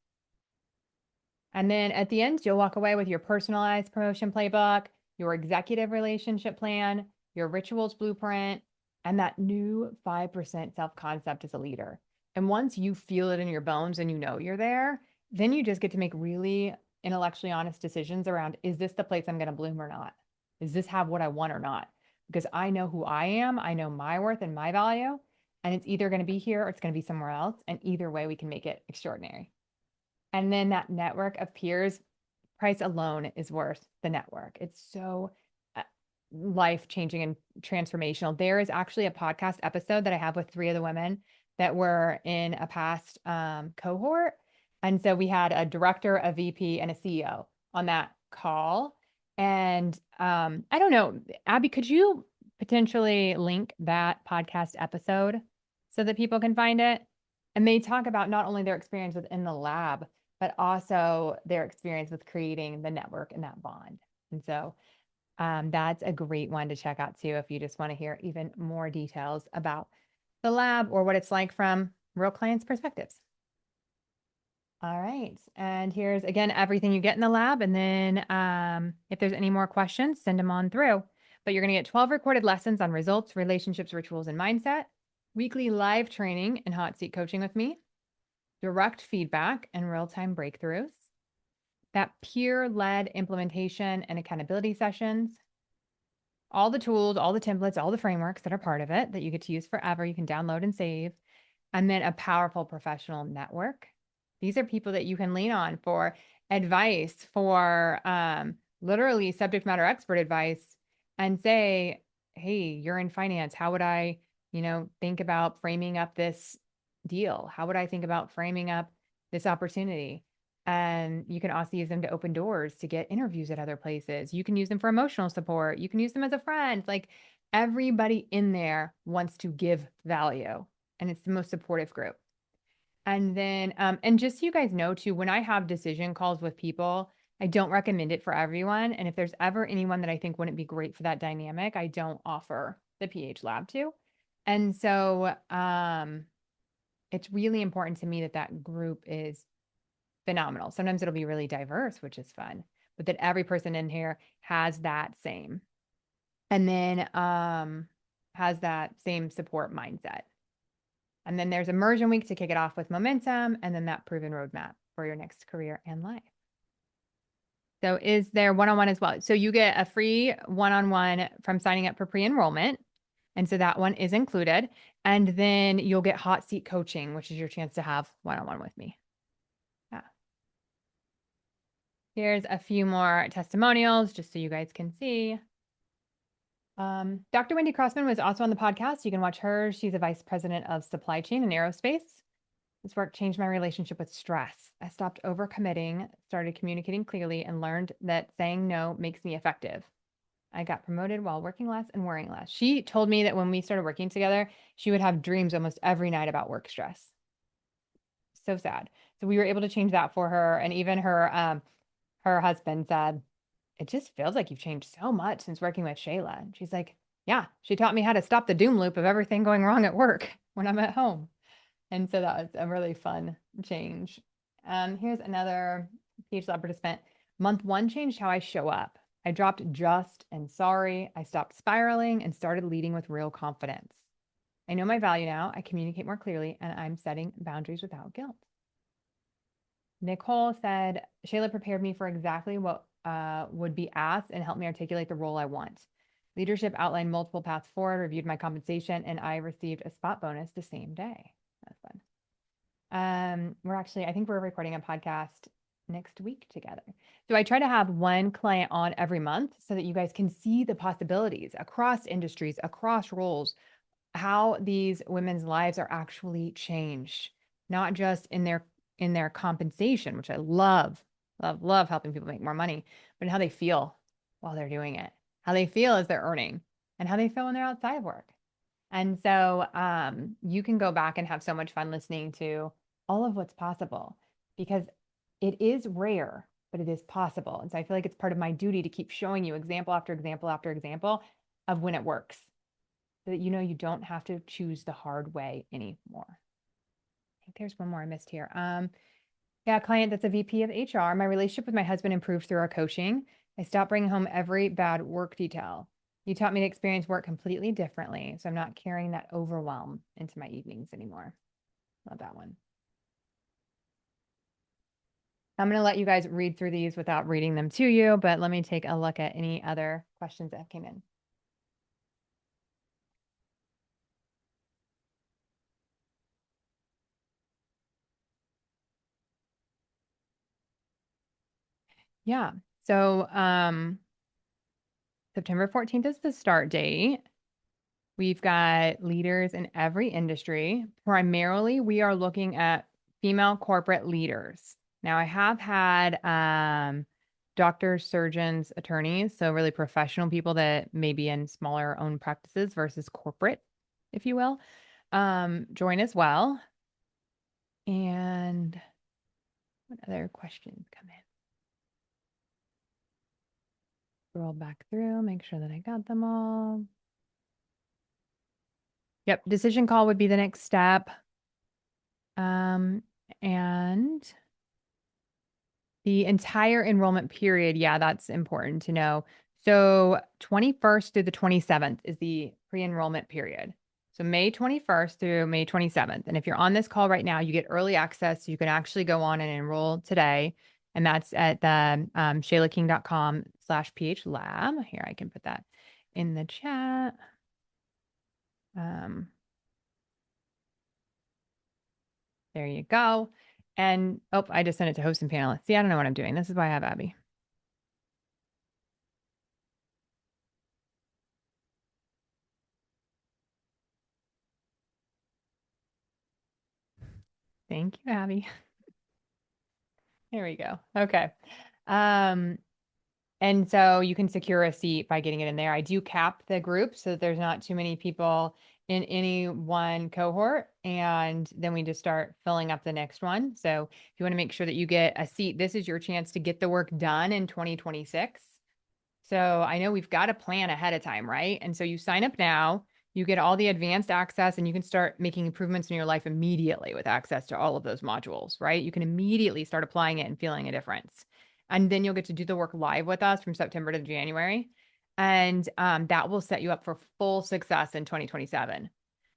And then at the end, you'll walk away with your personalized promotion playbook, your executive relationship plan, your rituals blueprint, and that new 5% self-concept as a leader. And once you feel it in your bones and you know you're there, then you just get to make really intellectually honest decisions around, is this the place I'm going to bloom or not? Does this have what I want or not? Because I know who I am, I know my worth and my value, and it's either going to be here or it's going to be somewhere else. And either way, we can make it extraordinary. And then that network of peers, price alone is worth the network. It's so life changing and transformational. There is actually a podcast episode that I have with 3 of the women that were in a past cohort. And so we had a director, a VP, and a CEO on that call. And I don't know, Abby, could you potentially link that podcast episode so that people can find it? And they talk about not only their experience within the lab, but also their experience with creating the network and that bond. And so that's a great one to check out too if you just want to hear even more details about the lab or what it's like from real clients' perspectives. All right. And here's again everything you get in the lab. And then if there's any more questions, send them on through. But you're going to get 12 recorded lessons on results, relationships, rituals, and mindset, weekly live training and hot seat coaching with me, direct feedback and real-time breakthroughs, that peer-led implementation and accountability sessions, all the tools, all the templates, all the frameworks that are part of it that you get to use forever. You can download and save, and then a powerful professional network. These are people that you can lean on for advice, for literally subject matter expert advice, and say, hey, you're in finance. How would I, think about framing up this deal? How would I think about framing up this opportunity? And you can also use them to open doors to get interviews at other places. You can use them for emotional support. You can use them as a friend. Like everybody in there wants to give value, and it's the most supportive group. And then, and just so you guys know too, when I have decision calls with people, I don't recommend it for everyone. And if there's ever anyone that I think wouldn't be great for that dynamic, I don't offer the PH lab to. And so, it's really important to me that that group is phenomenal. Sometimes it'll be really diverse, which is fun, but that every person in here has that same, and then, has that same support mindset. And then there's immersion week to kick it off with momentum, and then that proven roadmap for your next career and life. So is there one-on-one as well? So you get a free one-on-one from signing up for pre-enrollment. And so that one is included. And then you'll get hot seat coaching, which is your chance to have one-on-one with me. Yeah. Here's a few more testimonials just so you guys can see. Dr. Wendy Crossman was also on the podcast. You can watch her. She's a vice president of supply chain and aerospace. This work changed my relationship with stress. I stopped overcommitting, started communicating clearly, and learned that saying no makes me effective. I got promoted while working less and worrying less. She told me that when we started working together, she would have dreams almost every night about work stress. So sad. So we were able to change that for her. And even her husband said, it just feels like you've changed so much since working with Shayla. And she's like, yeah, she taught me how to stop the doom loop of everything going wrong at work when I'm at home. And so that was a really fun change. Here's another PH Lab participant. Month one changed how I show up. I dropped just and sorry. I stopped spiraling and started leading with real confidence. I know my value now. I communicate more clearly and I'm setting boundaries without guilt. Nicole said, Shayla prepared me for exactly what would be asked and helped me articulate the role I want. Leadership outlined multiple paths forward, reviewed my compensation, and I received a spot bonus the same day. That's fun. I think we're recording a podcast next week together. So I try to have one client on every month so that you guys can see the possibilities across industries, across roles, how these women's lives are actually changed, not just in their compensation, which I love, love, love helping people make more money, but how they feel while they're doing it, how they feel as they're earning, and how they feel when they're outside of work. And so you can go back and have so much fun listening to all of what's possible because it is rare, but it is possible. And so I feel like it's part of my duty to keep showing you example after example after example of when it works so that you know you don't have to choose the hard way anymore. I think there's one more I missed here. Yeah, a client that's a VP of HR. My relationship with my husband improved through our coaching. I stopped bringing home every bad work detail. He taught me to experience work completely differently. So I'm not carrying that overwhelm into my evenings anymore. Love that one. I'm going to let you guys read through these without reading them to you, but let me take a look at any other questions that came in. Yeah. So September 14th is the start date. We've got leaders in every industry. Primarily, we are looking at female corporate leaders. Now, I have had doctors, surgeons, attorneys, so really professional people that may be in smaller owned practices versus corporate, if you will, join as well. And what other questions come in? Scroll back through, make sure that I got them all. Yep, decision call would be the next step. And the entire enrollment period, yeah, that's important to know. So 21st through the 27th is the pre-enrollment period. So May 21st through May 27th. And if you're on this call right now, you get early access. So you can actually go on and enroll today. And that's at the shaylaking.com/phlab. Here, I can put that in the chat. There you go. And oh, I just sent it to hosts and panelists. See, I don't know what I'm doing. This is why I have Abby. Thank you, Abby. Here we go. Okay. Um, and so you can secure a seat by getting it in there. I do cap the group so that there's not too many people in any one cohort. And then we just start filling up the next one. So if you want to make sure that you get a seat, this is your chance to get the work done in 2026. So I know we've got to plan ahead of time, right? And so you sign up now, you get all the advanced access, and you can start making improvements in your life immediately with access to all of those modules, right? You can immediately start applying it and feeling a difference. And then you'll get to do the work live with us from September to January. And that will set you up for full success in 2027.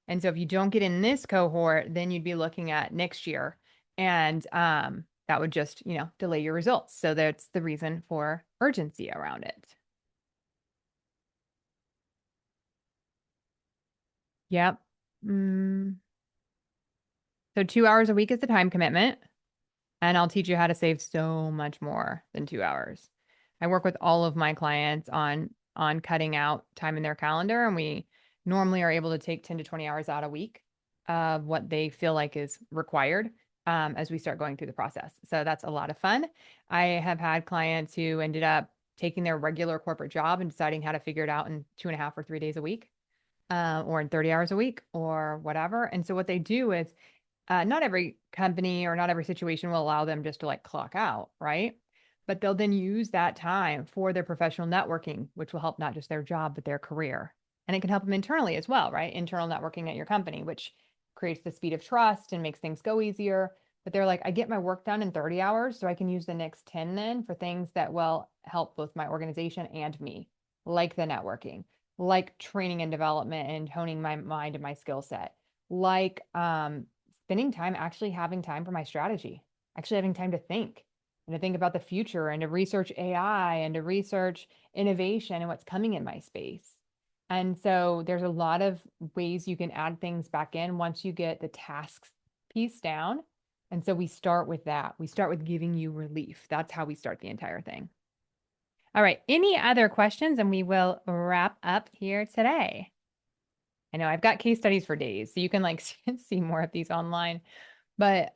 And so if you don't get in this cohort, then you'd be looking at next year. And that would just, delay your results. So that's the reason for urgency around it. Yep. So 2 hours a week is the time commitment. And I'll teach you how to save so much more than 2 hours. I work with all of my clients on cutting out time in their calendar, and we normally are able to take 10 to 20 hours out a week of what they feel like is required as we start going through the process. So that's a lot of fun. I have had clients who ended up taking their regular corporate job and deciding how to figure it out in 2.5 or 3 days a week, or in 30 hours a week or whatever. And so what they do is not every company or not every situation will allow them just to like clock out, right? But they'll then use that time for their professional networking, which will help not just their job, but their career. And it can help them internally as well, right? Internal networking at your company, which creates the speed of trust and makes things go easier. But they're like, I get my work done in 30 hours, so I can use the next 10 then for things that will help both my organization and me, like the networking, like training and development and honing my mind and my skill set, like spending time actually having time for my strategy, actually having time to think and to think about the future and to research AI and to research innovation and what's coming in my space. And so there's a lot of ways you can add things back in once you get the tasks piece down. And so we start with that. We start with giving you relief. That's how we start the entire thing. All right. Any other questions? And we will wrap up here today. I know I've got case studies for days, so you can like see more of these online. But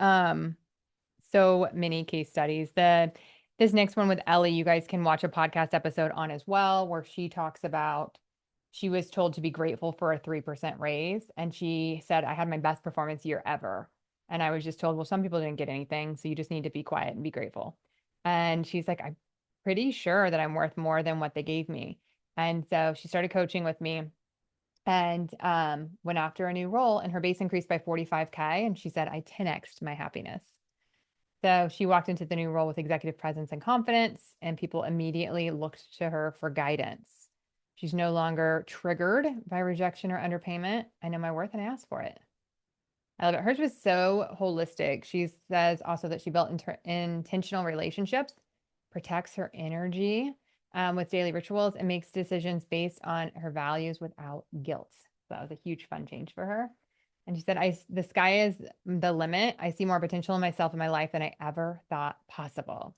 so many case studies. This next one with Ellie, you guys can watch a podcast episode on as well, where she talks about she was told to be grateful for a 3% raise, and she said, I had my best performance year ever. And I was just told, well, some people didn't get anything, so you just need to be quiet and be grateful. And she's like, I'm pretty sure that I'm worth more than what they gave me. And so she started coaching with me and went after a new role, and her base increased by 45K. And she said, I 10x'd my happiness. So she walked into the new role with executive presence and confidence, and people immediately looked to her for guidance. She's no longer triggered by rejection or underpayment. I know my worth and I asked for it. I love it. Hers was so holistic. She says also that she built intentional relationships, protects her energy with daily rituals, and makes decisions based on her values without guilt. So that was a huge fun change for her. And she said, the sky is the limit. I see more potential in myself and my life than I ever thought possible.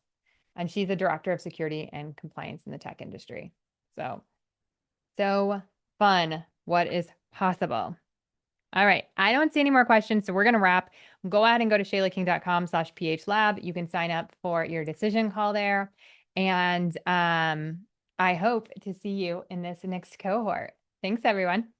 And she's a director of security and compliance in the tech industry. So fun. What is possible? All right. I don't see any more questions. So we're going to wrap. Go ahead and go to shaylaking.com/phlab. You can sign up for your decision call there. And I hope to see you in this next cohort. Thanks, everyone.